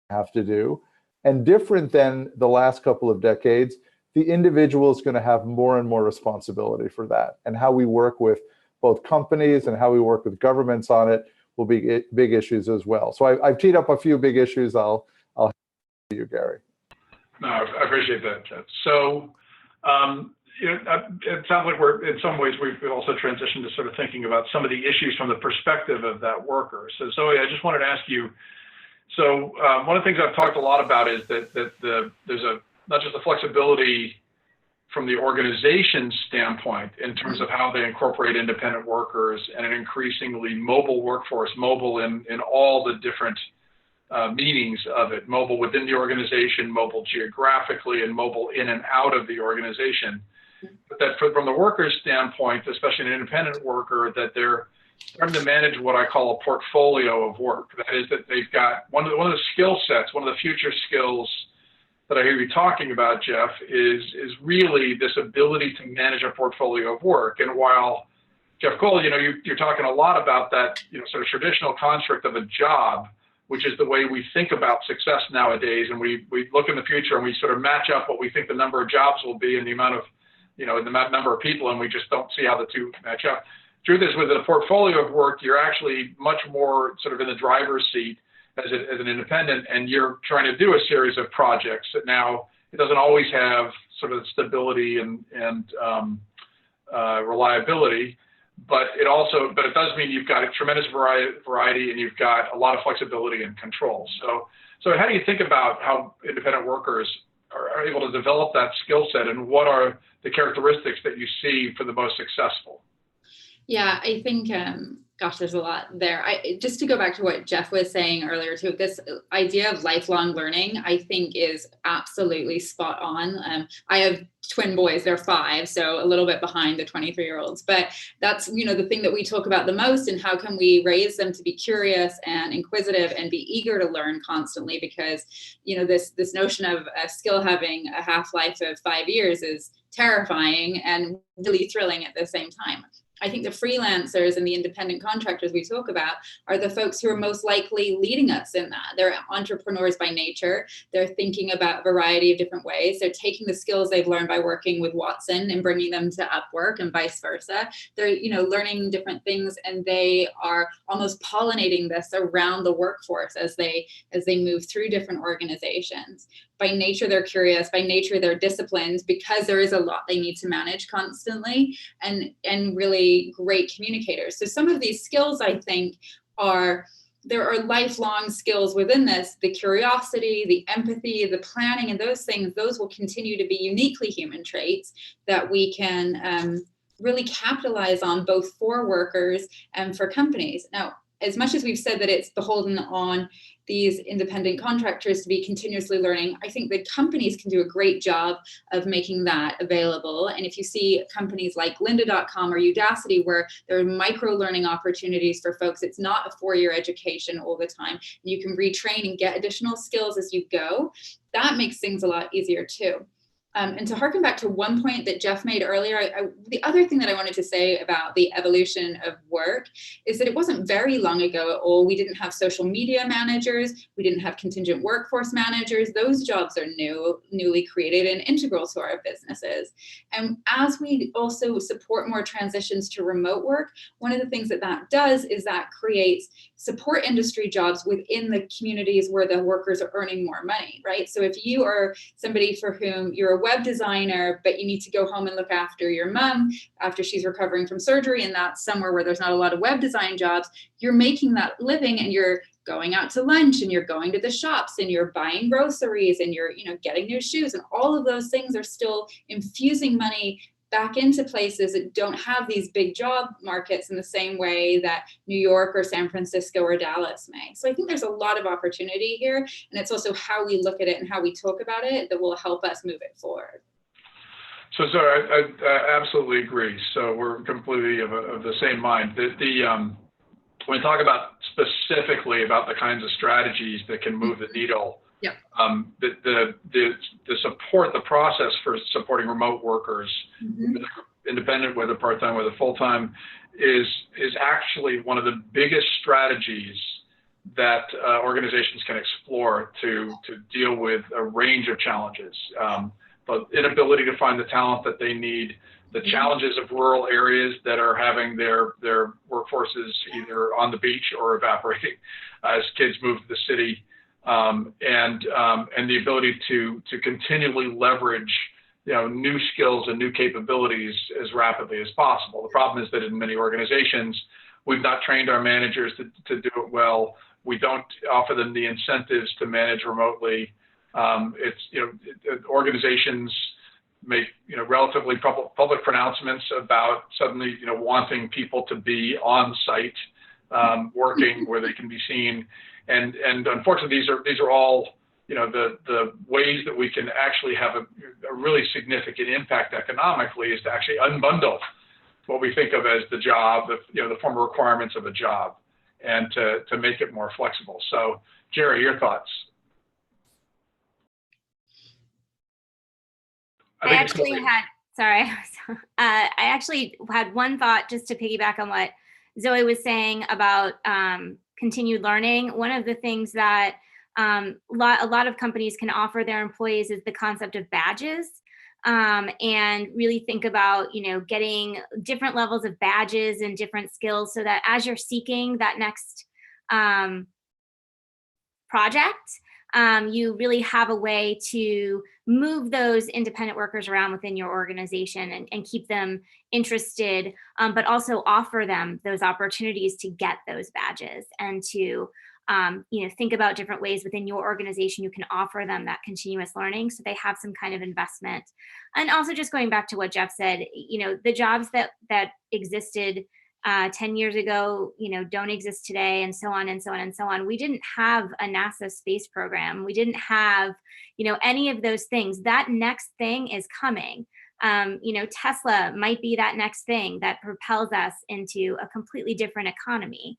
Speaker 5: you have to do. And different than the last couple of decades, the individual is going to have more and more responsibility for that. And how we work with both companies and how we work with governments on it will be big issues as well. So I've teed up a few big issues. I'll hand it to you, Gary.
Speaker 1: No, I appreciate that, Jeff. So, it sounds like in some ways, we've also transitioned to sort of thinking about some of the issues from the perspective of that worker. So Zoe, I just wanted to ask you, so one of the things I've talked a lot about is that there's not just the flexibility from the organization standpoint in terms of how they incorporate independent workers and an increasingly mobile workforce, mobile in all the different meanings of it, mobile within the organization, mobile geographically, and mobile in and out of the organization. But that from the worker's standpoint, especially an independent worker, that they're starting to manage what I call a portfolio of work. That is, that they've got one of the skill sets, one of the future skills that I hear you talking about, Jeff, is really this ability to manage a portfolio of work. And while Jeff Cole, you're talking a lot about that, sort of traditional construct of a job, which is the way we think about success nowadays. And we look in the future and we sort of match up what we think the number of jobs will be and the amount of, the number of people, and we just don't see how the two match up. Truth is, with a portfolio of work, you're actually much more sort of in the driver's seat as an independent, and you're trying to do a series of projects that now it doesn't always have sort of stability and reliability, but it does mean you've got a tremendous variety and you've got a lot of flexibility and control. So how do you think about how independent workers are able to develop that skill set, and what are the characteristics that you see for the most successful?
Speaker 4: Yeah, I think, gosh, there's a lot there. Just to go back to what Jeff was saying earlier too, this idea of lifelong learning, I think is absolutely spot on. I have twin boys, they're 5, so a little bit behind the 23-year-olds, but that's, the thing that we talk about the most, and how can we raise them to be curious and inquisitive and be eager to learn constantly, because, this notion of a skill having a half-life of 5 years is terrifying and really thrilling at the same time. I think the freelancers and the independent contractors we talk about are the folks who are most likely leading us in that. They're entrepreneurs by nature. They're thinking about a variety of different ways. They're taking the skills they've learned by working with Watson and bringing them to Upwork and vice versa. They're, learning different things, and they are almost pollinating this around the workforce as they move through different organizations. By nature, they're curious. By nature, they're disciplined, because there is a lot they need to manage constantly, and really great communicators. So some of these skills, I think, there are lifelong skills within this: the curiosity, the empathy, the planning, and those things. Those will continue to be uniquely human traits that we can really capitalize on, both for workers and for companies. Now, as much as we've said that it's beholden on these independent contractors to be continuously learning, I think that companies can do a great job of making that available. And if you see companies like lynda.com or Udacity, where there are micro learning opportunities for folks, it's not a 4-year education all the time. You can retrain and get additional skills as you go. That makes things a lot easier too. And to harken back to one point that Jeff made earlier, the other thing that I wanted to say about the evolution of work is that it wasn't very long ago at all. We didn't have social media managers. We didn't have contingent workforce managers. Those jobs are newly created and integral to our businesses. And as we also support more transitions to remote work, one of the things that does is that creates support industry jobs within the communities where the workers are earning more money, right? So if you are somebody for whom you're a web designer, but you need to go home and look after your mom after she's recovering from surgery, and that's somewhere where there's not a lot of web design jobs, you're making that living, and you're going out to lunch, and you're going to the shops, and you're buying groceries, and you're getting new shoes, and all of those things are still infusing money back into places that don't have these big job markets in the same way that New York or San Francisco or Dallas may. So I think there's a lot of opportunity here, and it's also how we look at it and how we talk about it that will help us move it forward.
Speaker 1: So I absolutely agree. So we're completely of the same mind. When we talk about specifically about the kinds of strategies that can move the needle,
Speaker 4: yep.
Speaker 1: The support, the process for supporting remote workers, independent, whether part-time, whether full-time, is actually one of the biggest strategies that organizations can explore to deal with a range of challenges. The inability to find the talent that they need, the challenges of rural areas that are having their workforces either on the beach or evaporating as kids move to the city, and the ability to continually leverage new skills and new capabilities as rapidly as possible. The problem is that in many organizations, we've not trained our managers to do it well. We don't offer them the incentives to manage remotely. Organizations make relatively public pronouncements about suddenly wanting people to be on site, working where they can be seen, and unfortunately these are all the ways that we can actually have a really significant impact economically is to actually unbundle what we think of as the job, the formal requirements of a job, and to make it more flexible. So Jerry, your thoughts?
Speaker 2: I actually had one thought just to piggyback on what Zoe was saying about continued learning. One of the things that a lot of companies can offer their employees is the concept of badges, and really think about getting different levels of badges and different skills, so that as you're seeking that next project, you really have a way to move those independent workers around within your organization and keep them interested, but also offer them those opportunities to get those badges, and to think about different ways within your organization you can offer them that continuous learning, so they have some kind of investment. And also, just going back to what Jeff said, the jobs that existed 10 years ago, don't exist today, and so on and so on and so on. We didn't have a NASA space program. We didn't have, any of those things. That next thing is coming. Tesla might be that next thing that propels us into a completely different economy.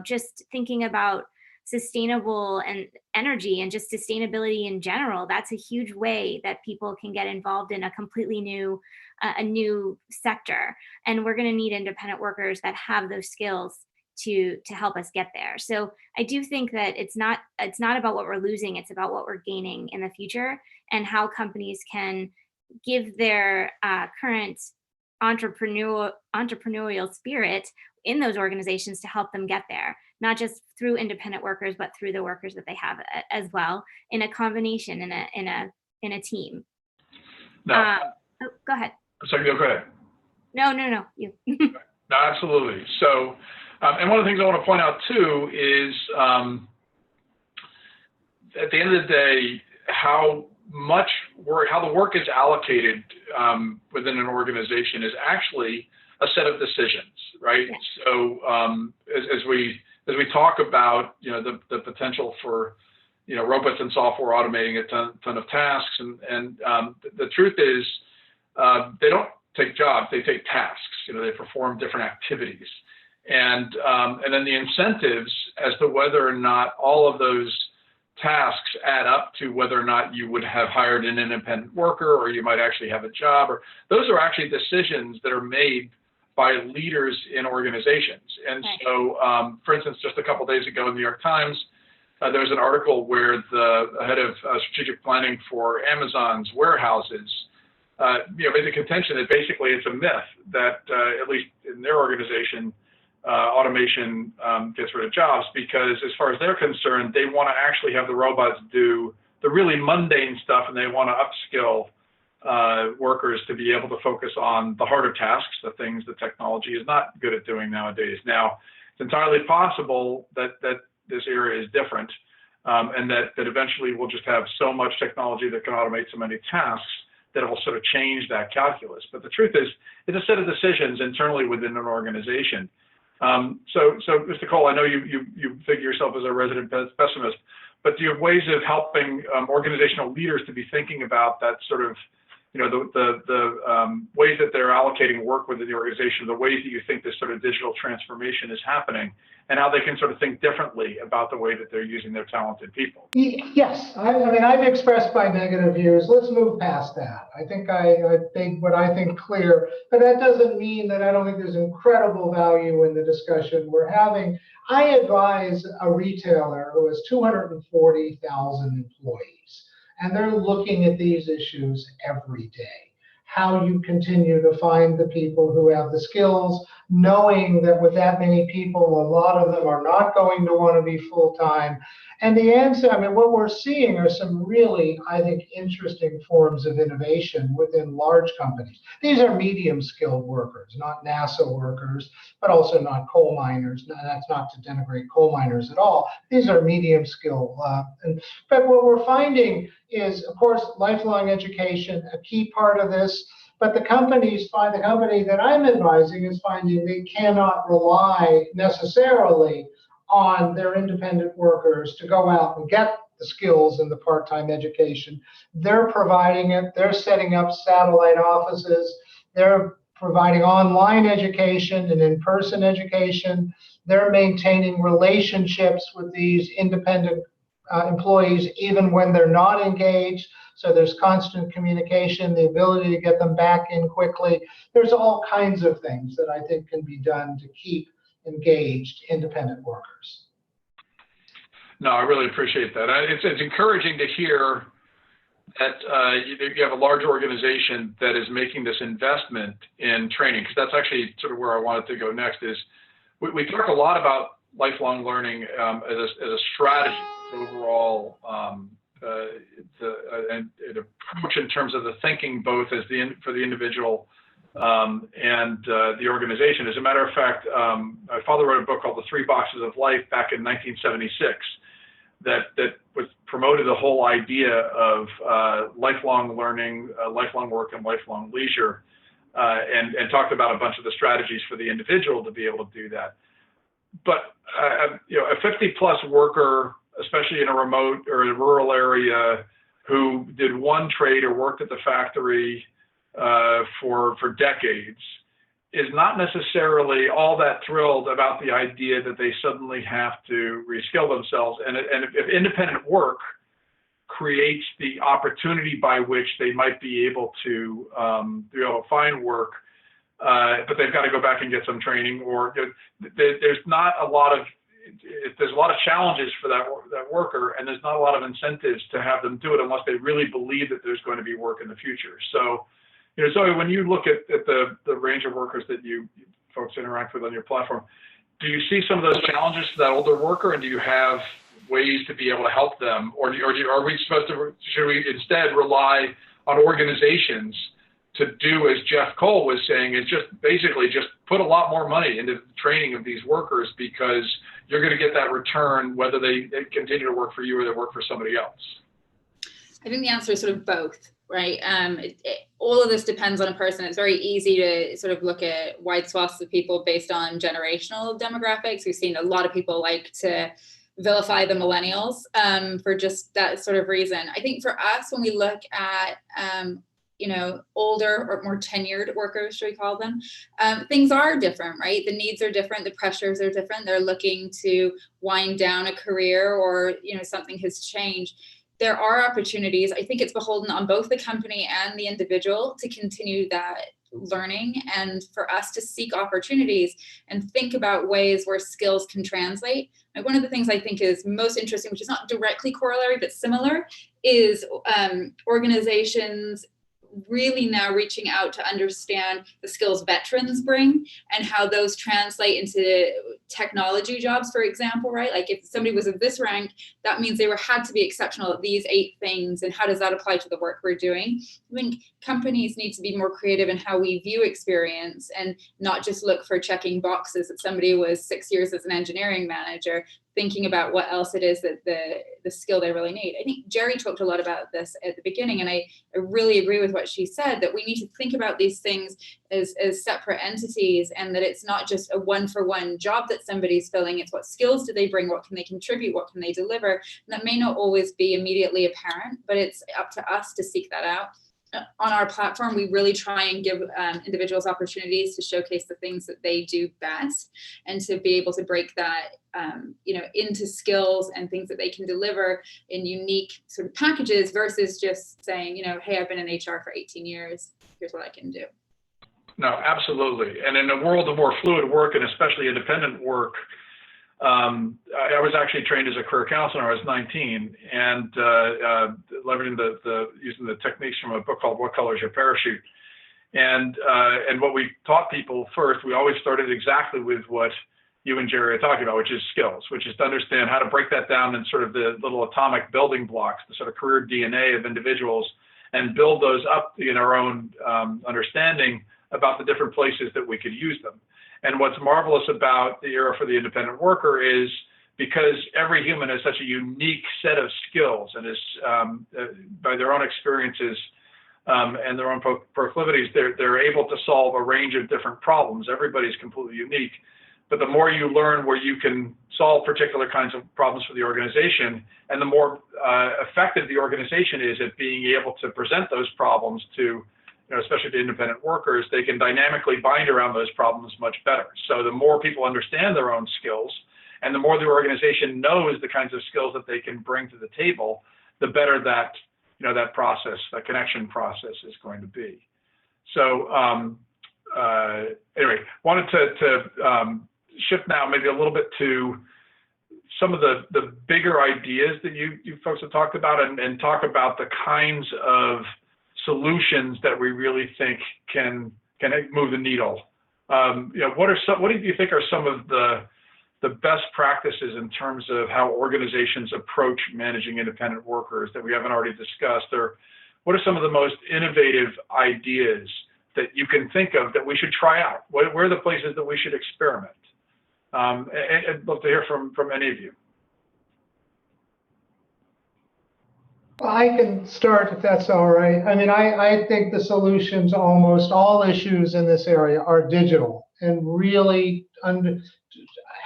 Speaker 2: Just thinking about sustainable and energy and just sustainability in general, that's a huge way that people can get involved in a completely new sector. And we're going to need independent workers that have those skills to help us get there. So I do think that it's not about what we're losing, it's about what we're gaining in the future, and how companies can give their current entrepreneurial spirit in those organizations to help them get there, not just through independent workers, but through the workers that they have as well, in a combination, in a team.
Speaker 1: No.
Speaker 2: Go ahead.
Speaker 1: Sorry, go ahead.
Speaker 2: No, you.
Speaker 1: No, absolutely. So, and one of the things I want to point out too is, at the end of the day, how the work is allocated within an organization is actually a set of decisions, right? Yeah. So, as we talk about the potential for robots and software automating a ton of tasks, and the truth is they don't take jobs, they take tasks. They perform different activities, and then the incentives as to whether or not all of those tasks add up to whether or not you would have hired an independent worker, or you might actually have a job, or those are actually decisions that are made by leaders in organizations. And so, for instance, just a couple of days ago in the New York Times, there was an article where the head of strategic planning for Amazon's warehouses made the contention that basically it's a myth that, at least in their organization, automation gets rid of jobs, because as far as they're concerned, they want to actually have the robots do the really mundane stuff, and they want to upskill workers to be able to focus on the harder tasks, the things that technology is not good at doing nowadays. Now, it's entirely possible that this area is different, and that eventually we'll just have so much technology that can automate so many tasks that it will sort of change that calculus. But the truth is, it's a set of decisions internally within an organization. So Mr. Cole, I know you think of yourself as a resident pessimist, but do you have ways of helping organizational leaders to be thinking about that sort of, the ways that they're allocating work within the organization, the ways that you think this sort of digital transformation is happening, and how they can sort of think differently about the way that they're using their talented people?
Speaker 3: Yes, I mean, I've expressed my negative views. Let's move past that. I think I think what I think clear, but that doesn't mean that I don't think there's incredible value in the discussion we're having. I advise a retailer who has 240,000 employees, and they're looking at these issues every day. How you continue to find the people who have the skills, knowing that with that many people, a lot of them are not going to want to be full-time. And the answer, I mean, what we're seeing are some really, I think, interesting forms of innovation within large companies. These are medium-skilled workers, not NASA workers, but also not coal miners. Now, that's not to denigrate coal miners at all. These are medium-skilled. But what we're finding is, of course, lifelong education, a key part of this. But the company that I'm advising is finding they cannot rely necessarily on their independent workers to go out and get the skills and the part-time education. They're providing it. They're setting up satellite offices. They're providing online education and in-person education. They're maintaining relationships with these independent employees even when they're not engaged. So there's constant communication, the ability to get them back in quickly. There's all kinds of things that I think can be done to keep engaged independent workers.
Speaker 1: No, I really appreciate that. It's encouraging to hear that you have a large organization that is making this investment in training, because that's actually sort of where I wanted to go next. Is we talk a lot about lifelong learning as a strategy overall, an approach in terms of the thinking, both as for the individual and the organization. As a matter of fact, my father wrote a book called The Three Boxes of Life back in 1976 that was promoted the whole idea of lifelong learning, lifelong work, and lifelong leisure, and talked about a bunch of the strategies for the individual to be able to do that. But a 50-plus worker, especially in a remote or a rural area, who did one trade or worked at the factory for decades, is not necessarily all that thrilled about the idea that they suddenly have to reskill themselves. And if independent work creates the opportunity by which they might be able to find work, but they've got to go back and get some training, or there's not a lot of there's a lot of challenges for that worker, and there's not a lot of incentives to have them do it unless they really believe that there's going to be work in the future. So, Zoe, when you look at the range of workers that you folks interact with on your platform, do you see some of those challenges to that older worker, and do you have ways to be able to help them, or are we should we instead rely on organizations to do, as Jeff Cole was saying, is just basically just put a lot more money into the training of these workers, because you're going to get that return whether they continue to work for you or they work for somebody else?
Speaker 4: I think the answer is sort of both, right? All of this depends on a person. It's very easy to sort of look at wide swaths of people based on generational demographics. We've seen a lot of people like to vilify the millennials for just that sort of reason. I think for us, when we look at older or more tenured workers, should we call them, things are different, right? The needs are different, the pressures are different. They're looking to wind down a career, or something has changed. There are opportunities. I think it's beholden on both the company and the individual to continue that learning, and for us to seek opportunities and think about ways where skills can translate. And one of the things I think is most interesting, which is not directly corollary but similar, is organizations really now reaching out to understand the skills veterans bring and how those translate into technology jobs, for example, right? Like if somebody was of this rank, that means they had to be exceptional at these 8 things. And how does that apply to the work we're doing? I think companies need to be more creative in how we view experience, and not just look for checking boxes that somebody was 6 years as an engineering manager, thinking about what else it is that the skill they really need. I think Jerry talked a lot about this at the beginning, and I really agree with what she said, that we need to think about these things as separate entities, and that it's not just a one-for-one job that somebody's filling. It's what skills do they bring, what can they contribute, what can they deliver. And that may not always be immediately apparent, but it's up to us to seek that out. On our platform, we really try and give individuals opportunities to showcase the things that they do best, and to be able to break that into skills and things that they can deliver in unique sort of packages, versus just saying, hey, I've been in HR for 18 years. Here's what I can do.
Speaker 1: No, absolutely. And in a world of more fluid work, and especially independent work, I was actually trained as a career counselor when I was 19, and leveraging using the techniques from a book called What Color Is Your Parachute? And what we taught people first, we always started exactly with what you and Jerry are talking about, which is skills, which is to understand how to break that down in sort of the little atomic building blocks, the sort of career DNA of individuals, and build those up in our own understanding about the different places that we could use them. And what's marvelous about the era for the independent worker is, because every human has such a unique set of skills and is, by their own experiences and their own proclivities, they're able to solve a range of different problems. Everybody's completely unique. But the more you learn where you can solve particular kinds of problems for the organization, and the more effective the organization is at being able to present those problems to, especially to independent workers, they can dynamically bind around those problems much better. So the more people understand their own skills, and the more the organization knows the kinds of skills that they can bring to the table, the better that that process, that connection process, is going to be. So anyway, wanted to shift now maybe a little bit to some of the bigger ideas that you folks have talked about, and talk about the kinds of solutions that we really think can move the needle. What do you think are some of the best practices in terms of how organizations approach managing independent workers that we haven't already discussed? Or what are some of the most innovative ideas that you can think of that we should try out? Where are the places that we should experiment? I'd love to hear from any of you.
Speaker 3: I can start if that's all right. I mean, I think the solutions, almost all issues in this area, are digital, and really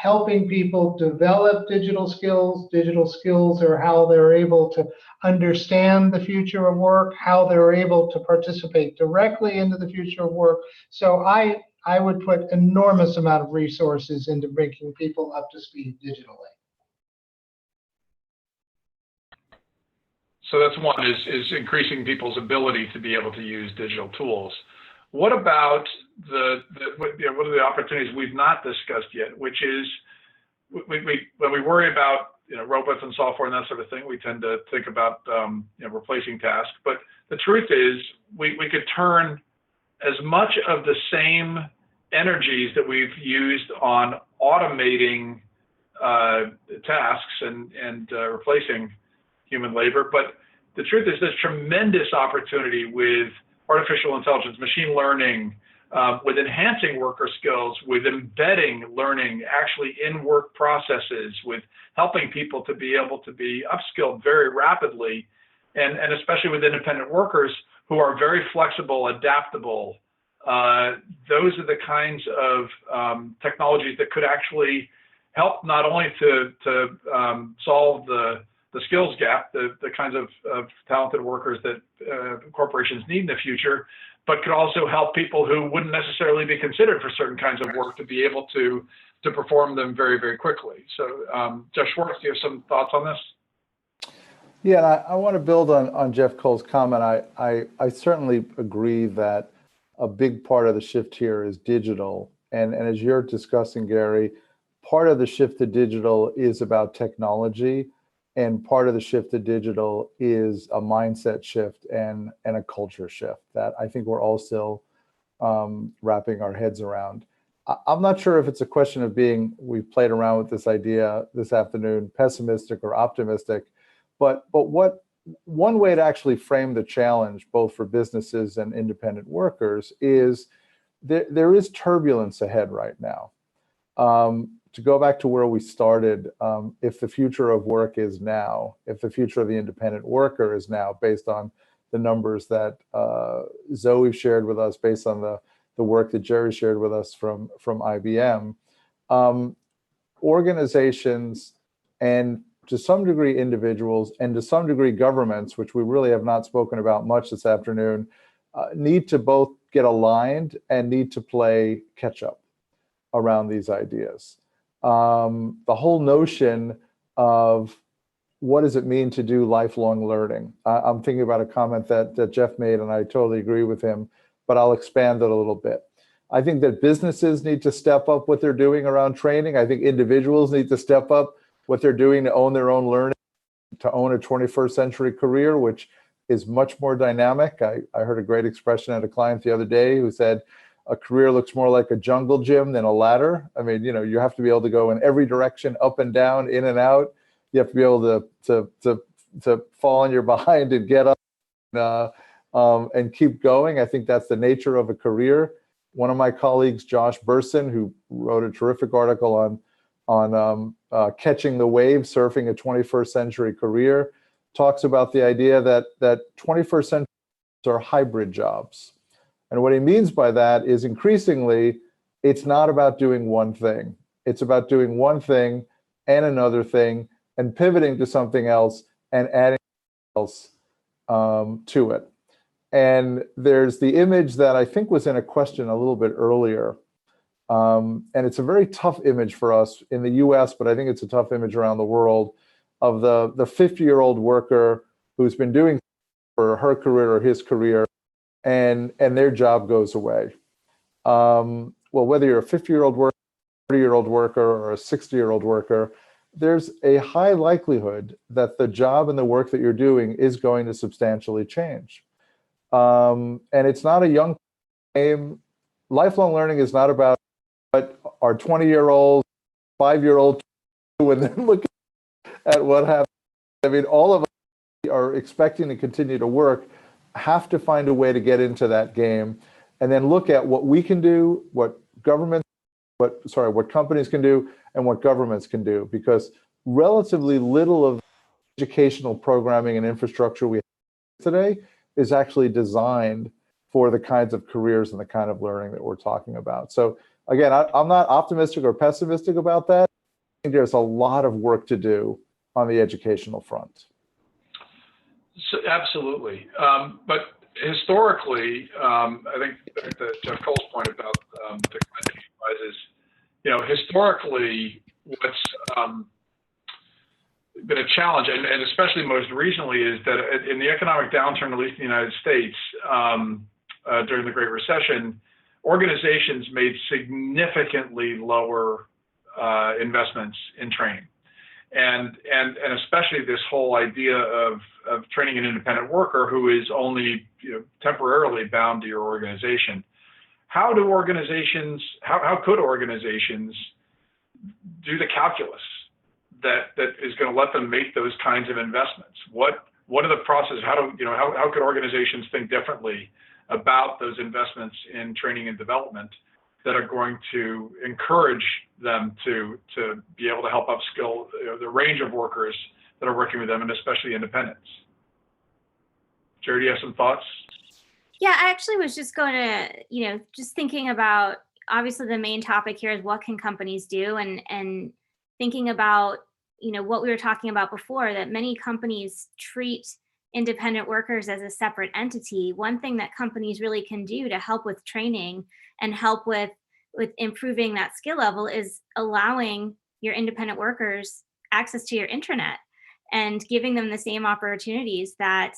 Speaker 3: helping people develop digital skills. Digital skills are how they're able to understand the future of work, how they're able to participate directly into the future of work. So I would put enormous amount of resources into bringing people up to speed digitally.
Speaker 1: So that's one, is increasing people's ability to be able to use digital tools. What about what are the opportunities we've not discussed yet, which is when we worry about robots and software and that sort of thing, we tend to think about replacing tasks. But the truth is, we could turn as much of the same energies that we've used on automating tasks and replacing human labor. But the truth is, there's tremendous opportunity with artificial intelligence, machine learning, with enhancing worker skills, with embedding learning actually in work processes, with helping people to be able to be upskilled very rapidly, and especially with independent workers who are very flexible, adaptable. Those are the kinds of technologies that could actually help not only to solve the skills gap, the kinds of talented workers that corporations need in the future, but could also help people who wouldn't necessarily be considered for certain kinds of work to be able to perform them very, very quickly. So Jeff Schwartz, do you have some thoughts on this?
Speaker 5: Yeah, I want to build on Jeff Cole's comment. I certainly agree that a big part of the shift here is digital. And as you're discussing, Gary, part of the shift to digital is about technology. And part of the shift to digital is a mindset shift and a culture shift that I think we're all still wrapping our heads around. I'm not sure if it's a question of we've played around with this idea this afternoon, pessimistic or optimistic, but one way to actually frame the challenge, both for businesses and independent workers, is there is turbulence ahead right now. To go back to where we started, if the future of work is now, if the future of the independent worker is now, based on the numbers that Zoe shared with us, based on the work that Jerry shared with us from IBM, organizations and to some degree individuals and to some degree governments, which we really have not spoken about much this afternoon, need to both get aligned and need to play catch up around these ideas. The whole notion of what does it mean to do lifelong learning? I'm thinking about a comment that Jeff made, and I totally agree with him, but I'll expand it a little bit. I think that businesses need to step up what they're doing around training. I think individuals need to step up what they're doing to own their own learning, to own a 21st century career, which is much more dynamic. I heard a great expression at a client the other day who said, a career looks more like a jungle gym than a ladder. I mean, you have to be able to go in every direction, up and down, in and out. You have to be able to fall on your behind and get up and keep going. I think that's the nature of a career. One of my colleagues, Josh Burson, who wrote a terrific article on catching the wave, surfing a 21st century career, talks about the idea that 21st century are hybrid jobs. And what he means by that is increasingly, it's not about doing one thing. It's about doing one thing and another thing and pivoting to something else and adding else to it. And there's the image that I think was in a question a little bit earlier. And it's a very tough image for us in the US, but I think it's a tough image around the world of the 50-year-old worker who's been doing for her career or his career, and their job goes away. Well, whether you're a 50-year-old worker, 30-year-old worker, or a 60-year-old worker, there's a high likelihood that the job and the work that you're doing is going to substantially change. And it's not a young game. Lifelong learning is not about what our 20-year-old, 5-year-old do and then look at what happened. I mean, all of us are expecting to continue to work, have to find a way to get into that game, and then look at what we can do, what companies can do, and what governments can do, because relatively little of educational programming and infrastructure we have today is actually designed for the kinds of careers and the kind of learning that we're talking about. So again, I'm not optimistic or pessimistic about that. I think there's a lot of work to do on the educational front.
Speaker 1: So, absolutely. But historically, I think back to Jeff Cole's point about the prizes, historically, what's been a challenge, and especially most recently, is that in the economic downturn, at least in the United States, during the Great Recession, organizations made significantly lower investments in training. And especially this whole idea of training an independent worker who is only temporarily bound to your organization. How could organizations do the calculus that is going to let them make those kinds of investments? What are the processes? How could organizations think differently about those investments in training and development that are going to encourage them to be able to help upskill the range of workers that are working with them, and especially independents? Jerry, do you have some thoughts?
Speaker 2: Yeah, I actually was just going to, just thinking about, obviously the main topic here is what can companies do, and thinking about, what we were talking about before, that many companies treat independent workers as a separate entity. One thing that companies really can do to help with training and help with improving that skill level is allowing your independent workers access to your intranet and giving them the same opportunities that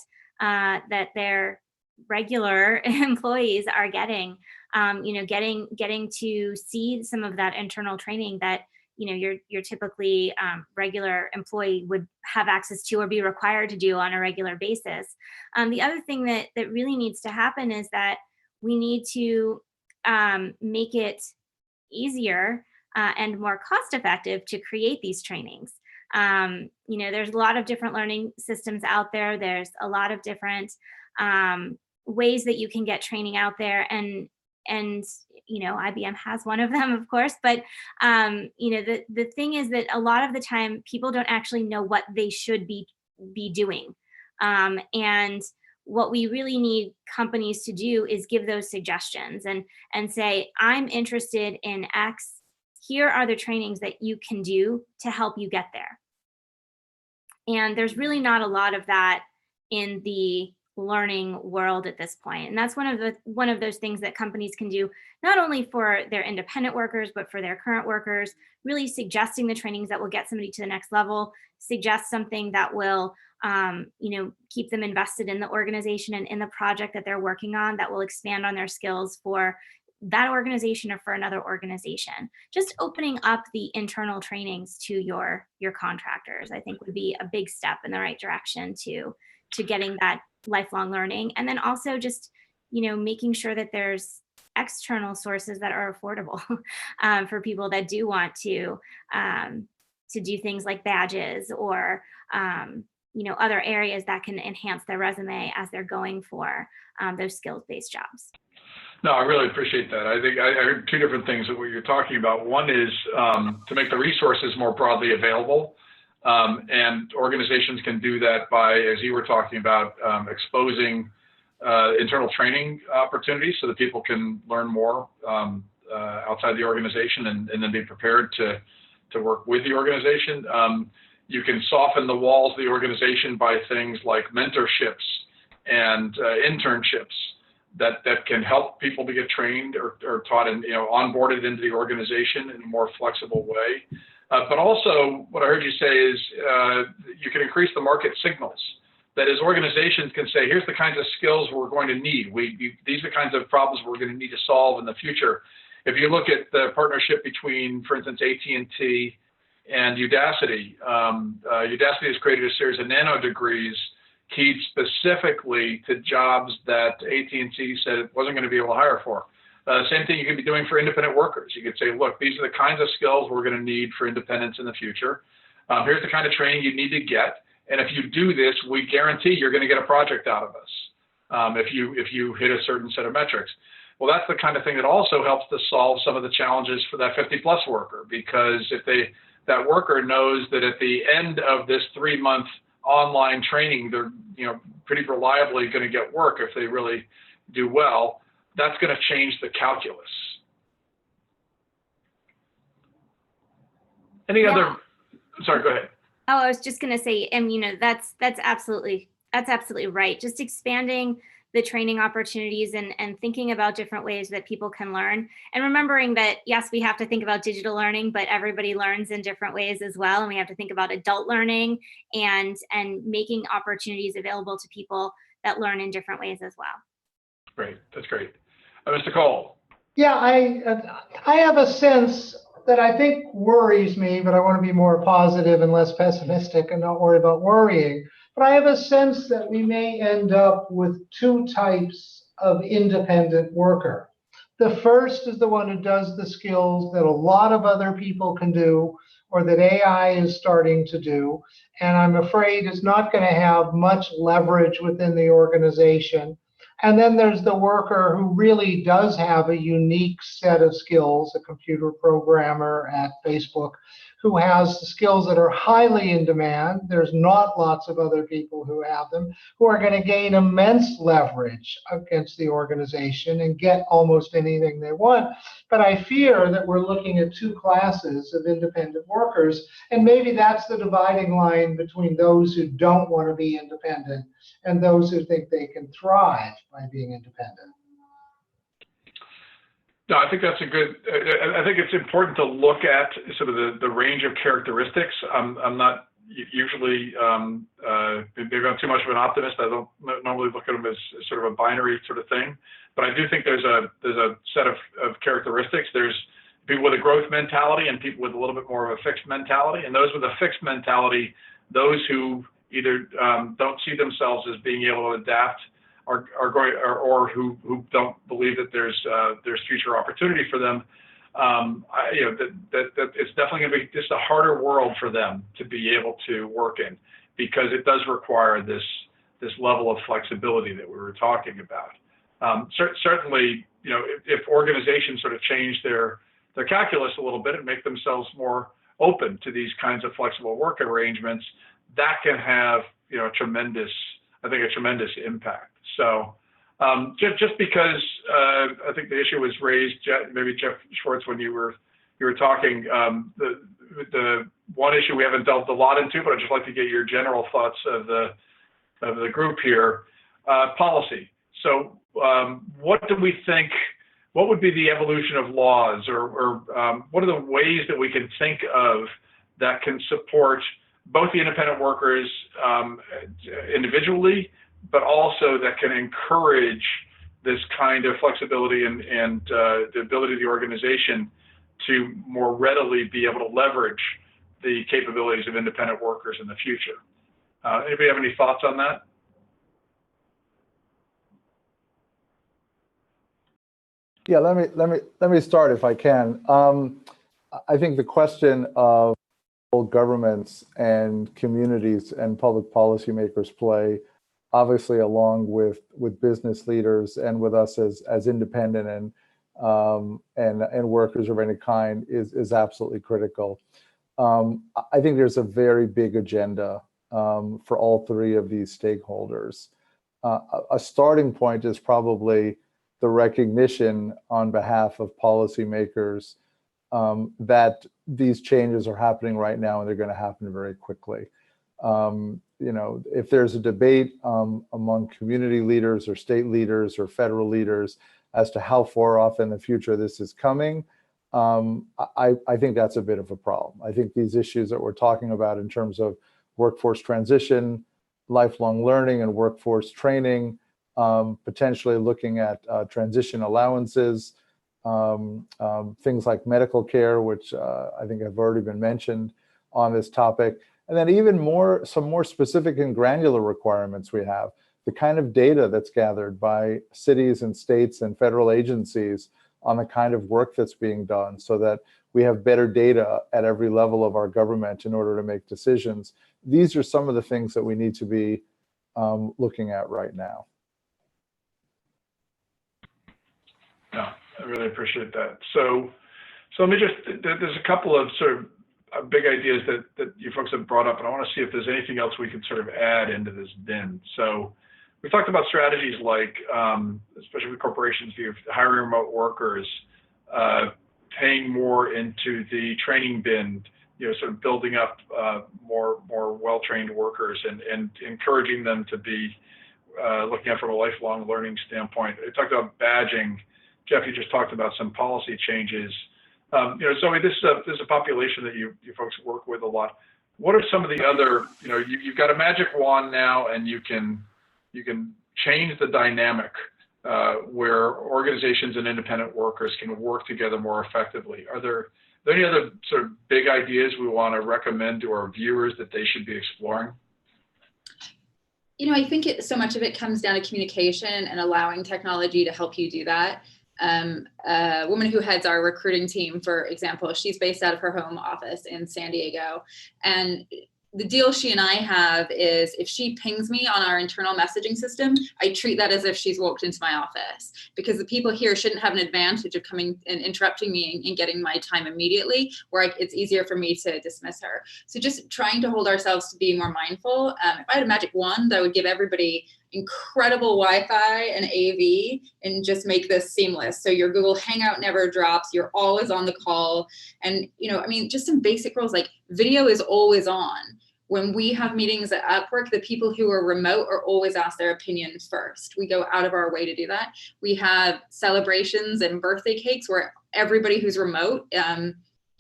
Speaker 2: their regular employees are getting. Getting to see some of that internal training that your typically regular employee would have access to or be required to do on a regular basis. The other thing that really needs to happen is that we need to make it easier and more cost effective to create these trainings. There's a lot of different learning systems out there. There's a lot of different ways that you can get training out there, IBM has one of them, of course. But the thing is that a lot of the time people don't actually know what they should be doing, and what we really need companies to do is give those suggestions and say, I'm interested in X. Here are the trainings that you can do to help you get there. And there's really not a lot of that in the learning world at this point. And that's one of those things that companies can do, not only for their independent workers, but for their current workers, really suggesting the trainings that will get somebody to the next level, suggest something that will keep them invested in the organization and in the project that they're working on, that will expand on their skills for that organization or for another organization. Just opening up the internal trainings to your contractors, I think, would be a big step in the right direction to getting that lifelong learning. And then also just, making sure that there's external sources that are affordable for people that do want to do things like badges or other areas that can enhance their resume as they're going for those skills-based jobs.
Speaker 1: No, I really appreciate that. I think I heard two different things that what you're talking about. One is to make the resources more broadly available, and organizations can do that by, as you were talking about, exposing internal training opportunities so that people can learn more outside the organization and then be prepared to work with the organization. You can soften the walls of the organization by things like mentorships and internships that can help people to get trained or taught and onboarded into the organization in a more flexible way. But also, what I heard you say is you can increase the market signals. That is, organizations can say, here's the kinds of skills we're going to need. These are the kinds of problems we're going to need to solve in the future. If you look at the partnership between, for instance, AT&T and Udacity, Udacity has created a series of nano degrees keyed specifically to jobs that AT&T said it wasn't going to be able to hire for. Same thing you could be doing for independent workers. You could say, look, these are the kinds of skills we're going to need for independence in the future. Here's the kind of training you need to get. And if you do this, we guarantee you're going to get a project out of us if you hit a certain set of metrics. Well, that's the kind of thing that also helps to solve some of the challenges for that 50-plus worker, because if that worker knows that at the end of this 3-month online training, they're pretty reliably going to get work if they really do well, that's going to change the calculus. Any other? Sorry, go ahead.
Speaker 2: Oh, I was just going to say, and that's absolutely right. Just expanding the training opportunities and thinking about different ways that people can learn, and remembering that, yes, we have to think about digital learning, but everybody learns in different ways as well. And we have to think about adult learning and making opportunities available to people that learn in different ways as well.
Speaker 1: Great, that's great. Mr. Cole.
Speaker 3: Yeah, I have a sense that I think worries me, but I want to be more positive and less pessimistic and not worry about worrying. But I have a sense that we may end up with two types of independent worker. The first is the one who does the skills that a lot of other people can do, or that AI is starting to do, and I'm afraid is not going to have much leverage within the organization. And then there's the worker who really does have a unique set of skills, a computer programmer at Facebook, who has skills that are highly in demand. There's not lots of other people who have them, who are going to gain immense leverage against the organization and get almost anything they want. But I fear that we're looking at two classes of independent workers, and maybe that's the dividing line between those who don't want to be independent and those who think they can thrive by being independent.
Speaker 1: No, I think that's a good. I think it's important to look at sort of the range of characteristics. I'm not usually maybe I'm too much of an optimist. I don't normally look at them as sort of a binary sort of thing, but I do think there's a set of characteristics. There's people with a growth mentality and people with a little bit more of a fixed mentality, and those with a fixed mentality, those who either don't see themselves as being able to adapt are going, or who don't believe that there's future opportunity for them. That it's definitely going to be just a harder world for them to be able to work in, because it does require this level of flexibility that we were talking about. Certainly, if organizations sort of change their calculus a little bit and make themselves more open to these kinds of flexible work arrangements, that can have a tremendous impact. So just because I think the issue was raised, maybe Jeff Schwartz, when you were talking, the one issue we haven't delved a lot into, but I'd just like to get your general thoughts of the group here. Policy. So what do we think? What would be the evolution of laws, or what are the ways that we can think of that can support both the independent workers individually, but also that can encourage this kind of flexibility and the ability of the organization to more readily be able to leverage the capabilities of independent workers in the future? Anybody have any thoughts on that?
Speaker 5: Yeah, let me start if I can. I think the question of role governments and communities and public policymakers play, obviously along with business leaders and with us as independent and workers of any kind, is absolutely critical. I think there's a very big agenda for all three of these stakeholders. A starting point is probably the recognition on behalf of policymakers that these changes are happening right now and they're going to happen very quickly. If there's a debate among community leaders or state leaders or federal leaders as to how far off in the future this is coming, I think that's a bit of a problem. I think these issues that we're talking about in terms of workforce transition, lifelong learning and workforce training, potentially looking at transition allowances, things like medical care, which I think have already been mentioned on this topic. And then even some more specific and granular requirements we have, the kind of data that's gathered by cities and states and federal agencies on the kind of work that's being done, so that we have better data at every level of our government in order to make decisions. These are some of the things that we need to be looking at right now.
Speaker 1: Yeah, I really appreciate that. So let me there's a couple of sort of big ideas that you folks have brought up, and I want to see if there's anything else we can sort of add into this bin. So we talked about strategies like, especially with corporations, hiring remote workers, paying more into the training bin, sort of building up more well-trained workers and encouraging them to be looking at from a lifelong learning standpoint. I talked about badging. Jeff, you just talked about some policy changes. Zoe, this is a population that you folks work with a lot. What are some of the other, you've got a magic wand now, and you can change the dynamic where organizations and independent workers can work together more effectively. Are there any other sort of big ideas we want to recommend to our viewers that they should be exploring?
Speaker 4: I think so much of it comes down to communication and allowing technology to help you do that. A woman who heads our recruiting team, for example, she's based out of her home office in San Diego. And the deal she and I have is if she pings me on our internal messaging system, I treat that as if she's walked into my office, because the people here shouldn't have an advantage of coming and interrupting me and getting my time immediately, where it's easier for me to dismiss her. So just trying to hold ourselves to be more mindful. If I had a magic wand, I would give everybody incredible Wi-Fi and AV and just make this seamless. So your Google Hangout never drops. You're always on the call. And, just some basic rules like video is always on. When we have meetings at Upwork, the people who are remote are always asked their opinions first. We go out of our way to do that. We have celebrations and birthday cakes where everybody who's remote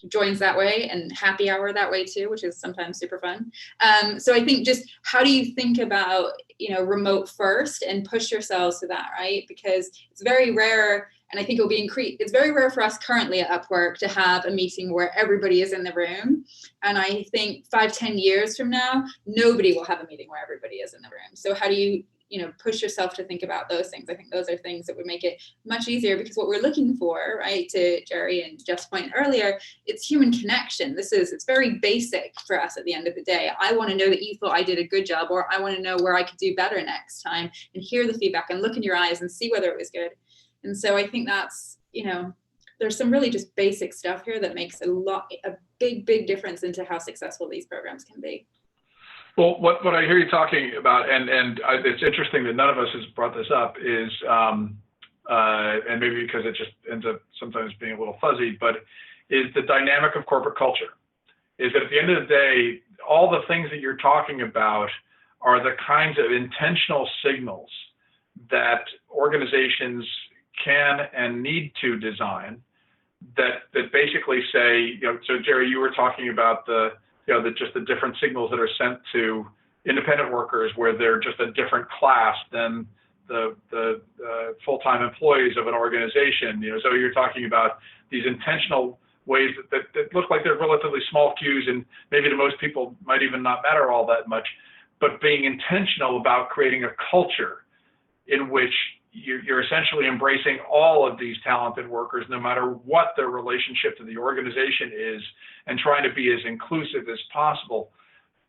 Speaker 4: joins that way, and happy hour that way too, which is sometimes super fun. So I think just how do you think about, remote first and push yourselves to that, right? Because it's very rare, and I think it'll be increased. It's very rare for us currently at Upwork to have a meeting where everybody is in the room. And I think 5-10 years from now, nobody will have a meeting where everybody is in the room. So how do you push yourself to think about those things. I think those are things that would make it much easier, because what we're looking for, right, to Jerry and Jeff's point earlier, it's human connection. It's very basic for us at the end of the day. I want to know that you thought I did a good job, or I want to know where I could do better next time, and hear the feedback and look in your eyes and see whether it was good. And so I think that's, there's some really just basic stuff here that makes a big difference into how successful these programs can be.
Speaker 1: Well, what I hear you talking about, and it's interesting that none of us has brought this up, is, and maybe because it just ends up sometimes being a little fuzzy, but is the dynamic of corporate culture. Is that at the end of the day, all the things that you're talking about are the kinds of intentional signals that organizations can and need to design that basically say, so Jerry, you were talking about just the different signals that are sent to independent workers, where they're just a different class than the full-time employees of an organization. So you're talking about these intentional ways that look like they're relatively small cues, and maybe to most people might even not matter all that much, but being intentional about creating a culture in which you're essentially embracing all of these talented workers, no matter what their relationship to the organization is, and trying to be as inclusive as possible.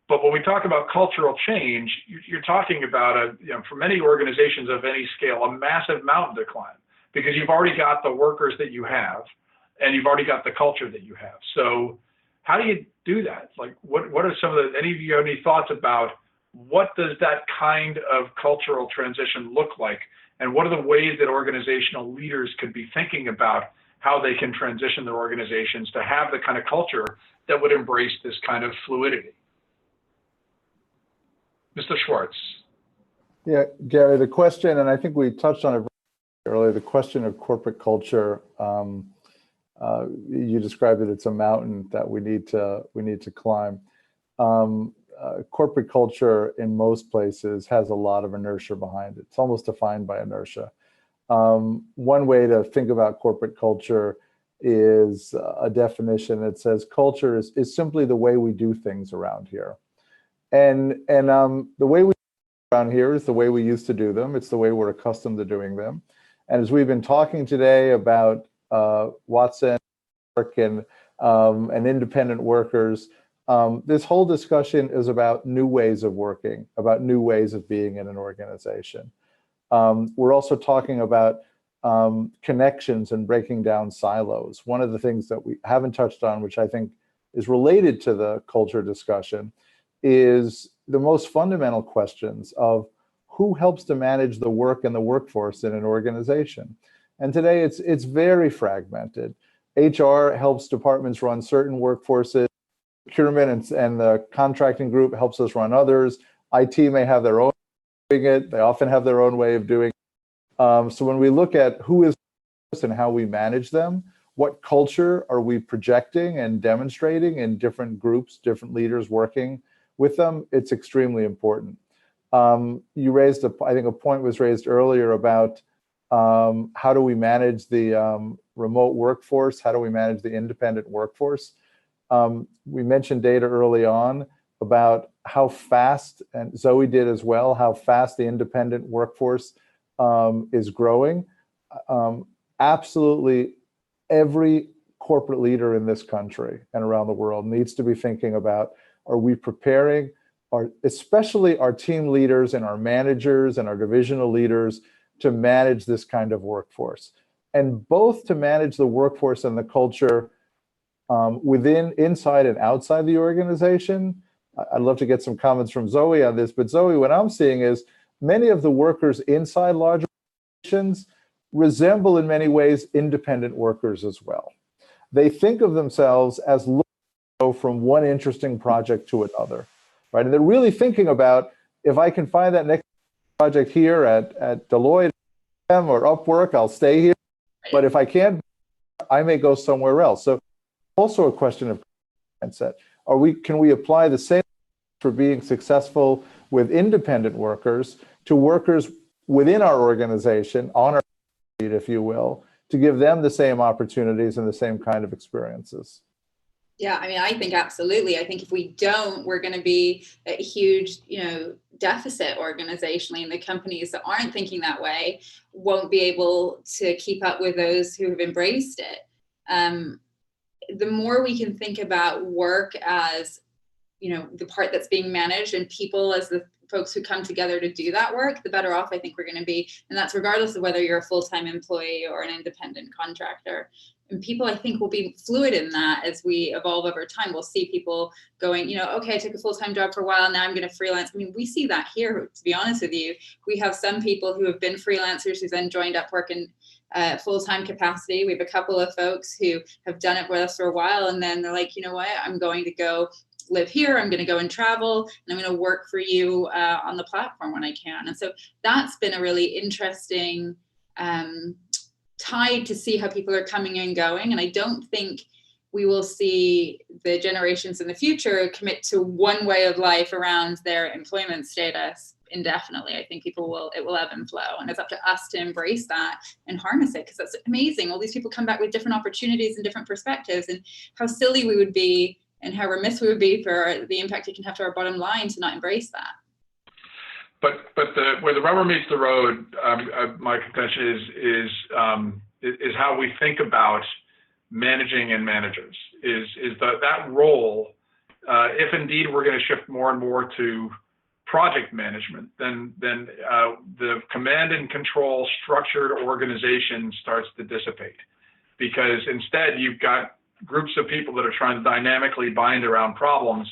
Speaker 1: But when we talk about cultural change, you're talking about, for many organizations of any scale, a massive mountain to climb, because you've already got the workers that you have, and you've already got the culture that you have. So how do you do that? Like, what are some of any of you have any thoughts about what does that kind of cultural transition look like? And what are the ways that organizational leaders could be thinking about how they can transition their organizations to have the kind of culture that would embrace this kind of fluidity? Mr. Schwartz.
Speaker 5: Yeah, Gary, the question, and I think we touched on it earlier, the question of corporate culture. You described it, it's a mountain that we need to climb. Corporate culture in most places has a lot of inertia behind it. It's almost defined by inertia. One way to think about corporate culture is a definition that says culture is simply the way we do things around here. And the way we do around here is the way we used to do them. It's the way we're accustomed to doing them. And as we've been talking today about Watson work and independent workers, this whole discussion is about new ways of working, about new ways of being in an organization. We're also talking about connections and breaking down silos. One of the things that we haven't touched on, which I think is related to the culture discussion, is the most fundamental questions of who helps to manage the work and the workforce in an organization. And today it's very fragmented. HR helps departments run certain workforces. Procurement and the contracting group helps us run others. IT may have their own way of doing it. They often have their own way of doing it. So when we look at who is and how we manage them, what culture are we projecting and demonstrating in different groups, different leaders working with them, it's extremely important. You raised, I think a point was raised earlier about how do we manage the remote workforce? How do we manage the independent workforce? We mentioned data early on about how fast, and Zoe did as well, how fast the independent workforce is growing. Absolutely every corporate leader in this country and around the world needs to be thinking about, are we preparing especially our team leaders and our managers and our divisional leaders to manage this kind of workforce, and both to manage the workforce and the culture inside and outside the organization. I'd love to get some comments from Zoe on this, but Zoe, what I'm seeing is many of the workers inside large organizations resemble in many ways independent workers as well. They think of themselves as looking to go from one interesting project to another, right? And they're really thinking about, if I can find that next project here at Deloitte or Upwork, I'll stay here. But if I can't, I may go somewhere else. So also a question of mindset. Can we apply the same for being successful with independent workers to workers within our organization, on our street, if you will, to give them the same opportunities and the same kind of experiences?
Speaker 4: Yeah, I mean, I think absolutely. I think if we don't, we're going to be a huge, deficit organizationally, and the companies that aren't thinking that way won't be able to keep up with those who have embraced it. The more we can think about work as, the part that's being managed, and people as the folks who come together to do that work, the better off I think we're going to be. And that's regardless of whether you're a full-time employee or an independent contractor. And people, I think, will be fluid in that as we evolve over time. We'll see people going, okay, I took a full-time job for a while, now I'm going to freelance. I mean, we see that here, to be honest with you. We have some people who have been freelancers who then joined Upwork in full-time capacity. We have a couple of folks who have done it with us for a while, and then they're like, you know what, I'm going to go live here, I'm going to go and travel, and I'm going to work for you on the platform when I can. And so that's been a really interesting tide to see how people are coming and going. And I don't think we will see the generations in the future commit to one way of life around their employment status indefinitely. I think it will ebb and flow, and it's up to us to embrace that and harness it, because that's amazing. All these people come back with different opportunities and different perspectives, and how silly we would be and how remiss we would be for the impact it can have to our bottom line to not embrace that.
Speaker 1: But where the rubber meets the road, my contention is how we think about managing and managers. Is that role, if indeed we're going to shift more and more to project management, then the command and control structured organization starts to dissipate, because instead you've got groups of people that are trying to dynamically bind around problems,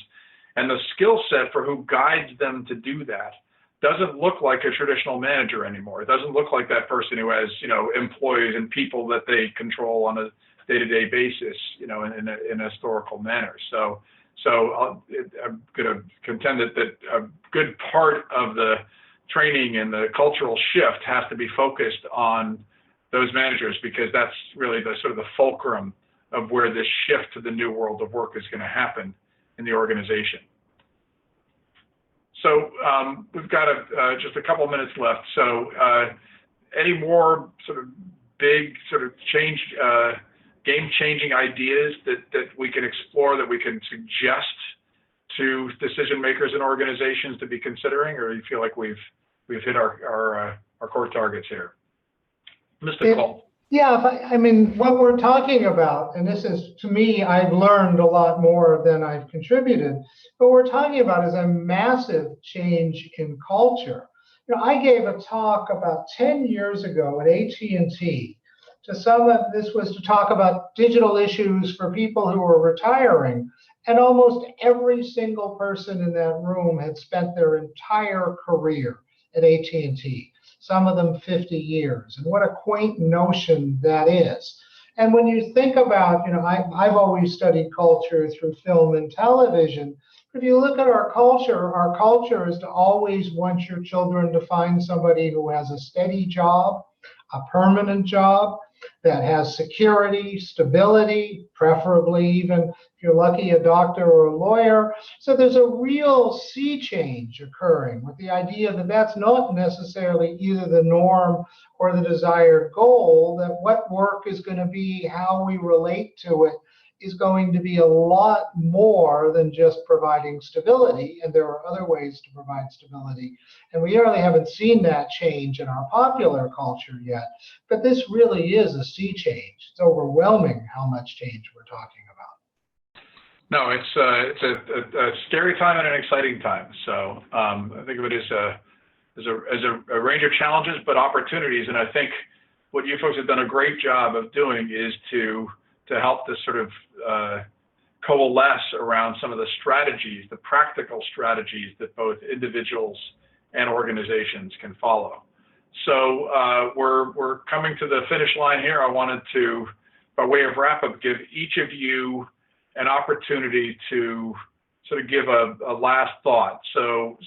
Speaker 1: and the skill set for who guides them to do that doesn't look like a traditional manager anymore. It doesn't look like that person who has, employees and people that they control on a day-to-day basis, in a historical manner. So I'm going to contend that a good part of the training and the cultural shift has to be focused on those managers, because that's really the sort of the fulcrum of where this shift to the new world of work is going to happen in the organization. So we've got just a couple of minutes left. So any more sort of big sort of game-changing ideas that we can explore, that we can suggest to decision makers and organizations to be considering, or you feel like we've hit our core targets here? Mr. Cole.
Speaker 3: Yeah, I mean, what we're talking about, and this is, to me, I've learned a lot more than I've contributed, but what we're talking about is a massive change in culture. I gave a talk about 10 years ago at AT&T. This was to talk about digital issues for people who were retiring, and almost every single person in that room had spent their entire career at AT&T. Some of them 50 years, and what a quaint notion that is. And when you think about, I've always studied culture through film and television. If you look at our culture is to always want your children to find somebody who has a steady job, a permanent job, that has security, stability, preferably even, if you're lucky, a doctor or a lawyer. So there's a real sea change occurring with the idea that that's not necessarily either the norm or the desired goal, that what work is going to be, how we relate to it, is going to be a lot more than just providing stability, and there are other ways to provide stability. And we really haven't seen that change in our popular culture yet, but this really is a sea change. It's overwhelming how much change we're talking about.
Speaker 1: No, it's a scary time and an exciting time. So I think of it as a range of challenges, but opportunities. And I think what you folks have done a great job of doing is to help this sort of coalesce around some of the strategies, the practical strategies that both individuals and organizations can follow. So we're coming to the finish line here. I wanted to, by way of wrap up, give each of you an opportunity to sort of give a last thought. So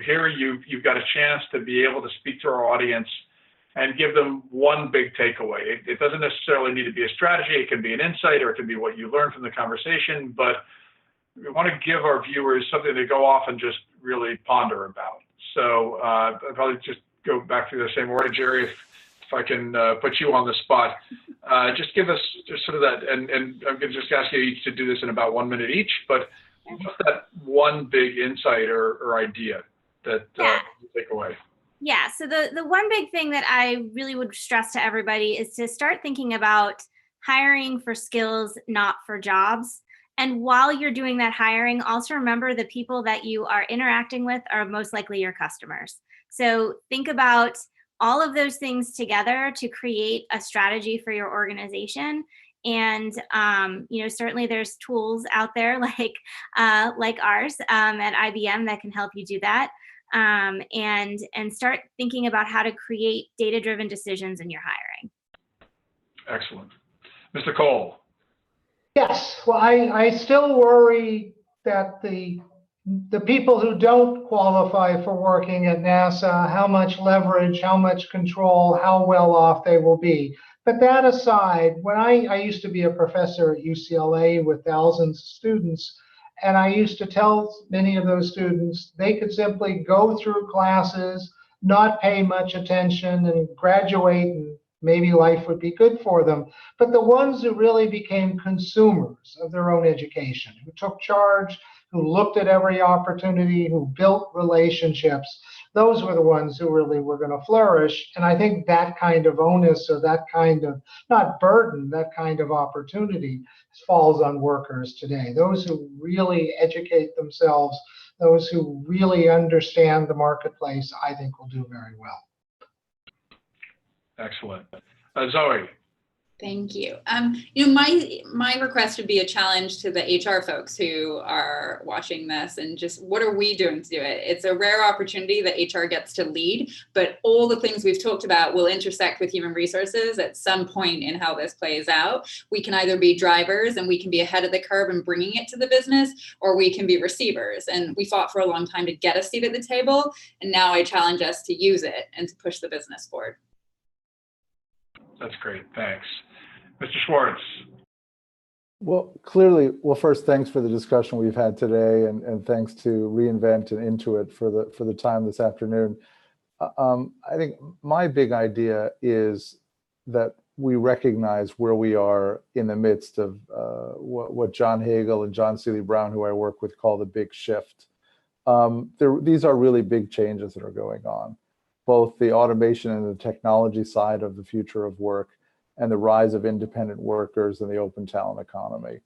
Speaker 1: here you've got a chance to be able to speak to our audience and give them one big takeaway. It doesn't necessarily need to be a strategy. It can be an insight, or it can be what you learned from the conversation, but we want to give our viewers something to go off and just really ponder about. So I'll probably just go back through the same order. Jerry, if I can put you on the spot, just give us just sort of that, and I'm going to just ask you each to do this in about 1 minute each, but what's that one big insight or idea that you take away?
Speaker 2: Yeah, so the one big thing that I really would stress to everybody is to start thinking about hiring for skills, not for jobs. And while you're doing that hiring, also remember the people that you are interacting with are most likely your customers. So think about all of those things together to create a strategy for your organization. And certainly there's tools out there like ours at IBM that can help you do that. And start thinking about how to create data-driven decisions in your hiring.
Speaker 1: Excellent. Mr. Cole.
Speaker 3: Yes, well, I still worry that the people who don't qualify for working at NASA, how much leverage, how much control, how well off they will be. But that aside, when I used to be a professor at UCLA with thousands of students, and I used to tell many of those students they could simply go through classes, not pay much attention, and graduate, and maybe life would be good for them. But the ones who really became consumers of their own education, who took charge, who looked at every opportunity, who built relationships, those were the ones who really were going to flourish. And I think that kind of onus, or that kind of, not burden, that kind of opportunity falls on workers today. Those who really educate themselves, those who really understand the marketplace, I think will do very well.
Speaker 1: Excellent. Zoe.
Speaker 4: Thank you. My request would be a challenge to the HR folks who are watching this, and just what are we doing to do it? It's a rare opportunity that HR gets to lead, but all the things we've talked about will intersect with human resources at some point in how this plays out. We can either be drivers and we can be ahead of the curve and bringing it to the business, or we can be receivers. And we fought for a long time to get a seat at the table, and now I challenge us to use it and to push the business forward.
Speaker 1: That's great. Thanks. Mr. Schwartz.
Speaker 5: Well, clearly, first, thanks for the discussion we've had today, and thanks to reInvent and Intuit for the time this afternoon. I think my big idea is that we recognize where we are in the midst of what John Hagel and John Seeley Brown, who I work with, call the big shift. These are really big changes that are going on, both the automation and the technology side of the future of work, and the rise of independent workers and the open talent economy.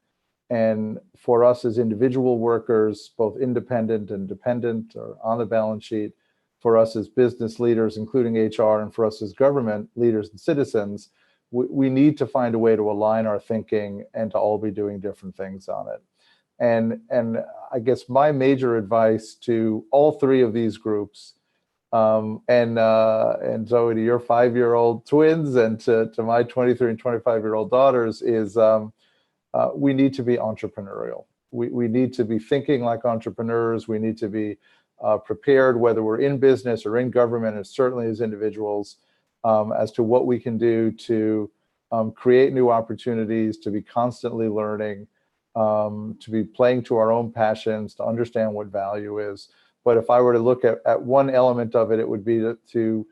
Speaker 5: And for us as individual workers, both independent and dependent or on the balance sheet, for us as business leaders, including HR, and for us as government leaders and citizens, we need to find a way to align our thinking and to all be doing different things on it. And I guess my major advice to all three of these groups, and Zoe, to your 5-year-old twins and to my 23 and 25-year-old daughters, is we need to be entrepreneurial. We need to be thinking like entrepreneurs. We need to be prepared, whether we're in business or in government, and certainly as individuals, as to what we can do to create new opportunities, to be constantly learning, to be playing to our own passions, to understand what value is. But if I were to look at one element of it, it would be to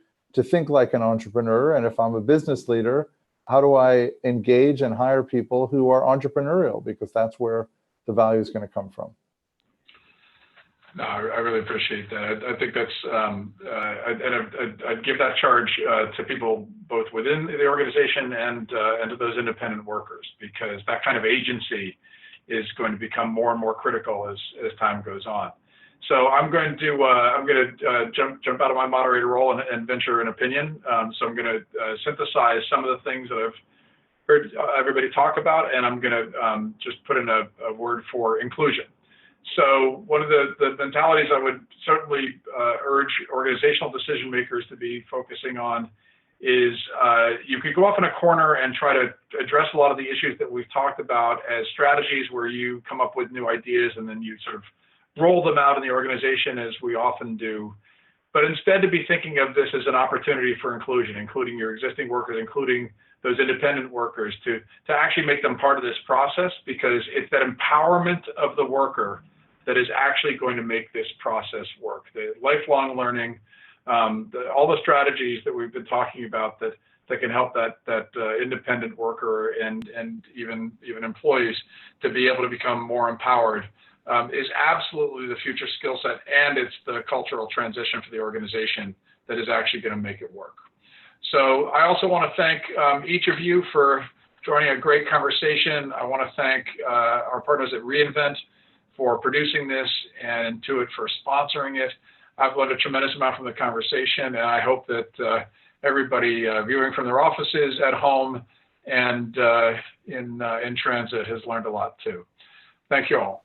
Speaker 5: think like an entrepreneur. And if I'm a business leader, how do I engage and hire people who are entrepreneurial? Because that's where the value is going to come from.
Speaker 1: No, I really appreciate that. I think that's, I'd give that charge to people both within the organization and to those independent workers, because that kind of agency is going to become more and more critical as time goes on. So I'm going to jump out of my moderator role and venture an opinion. So I'm going to synthesize some of the things that I've heard everybody talk about, and I'm going to just put in a word for inclusion. So one of the mentalities I would certainly urge organizational decision makers to be focusing on is you could go off in a corner and try to address a lot of the issues that we've talked about as strategies, where you come up with new ideas and then you sort of roll them out in the organization, as we often do. But instead, to be thinking of this as an opportunity for inclusion, including your existing workers, including those independent workers, to actually make them part of this process, because it's that empowerment of the worker that is actually going to make this process work. The lifelong learning, all the strategies that we've been talking about that that can help that independent worker and even employees to be able to become more empowered is absolutely the future skill set, and it's the cultural transition for the organization that is actually going to make it work. So I also want to thank each of you for joining a great conversation. I want to thank our partners at reInvent for producing this and Intuit for sponsoring it. I've learned a tremendous amount from the conversation, and I hope that everybody viewing from their offices, at home, and in transit has learned a lot too. Thank you all.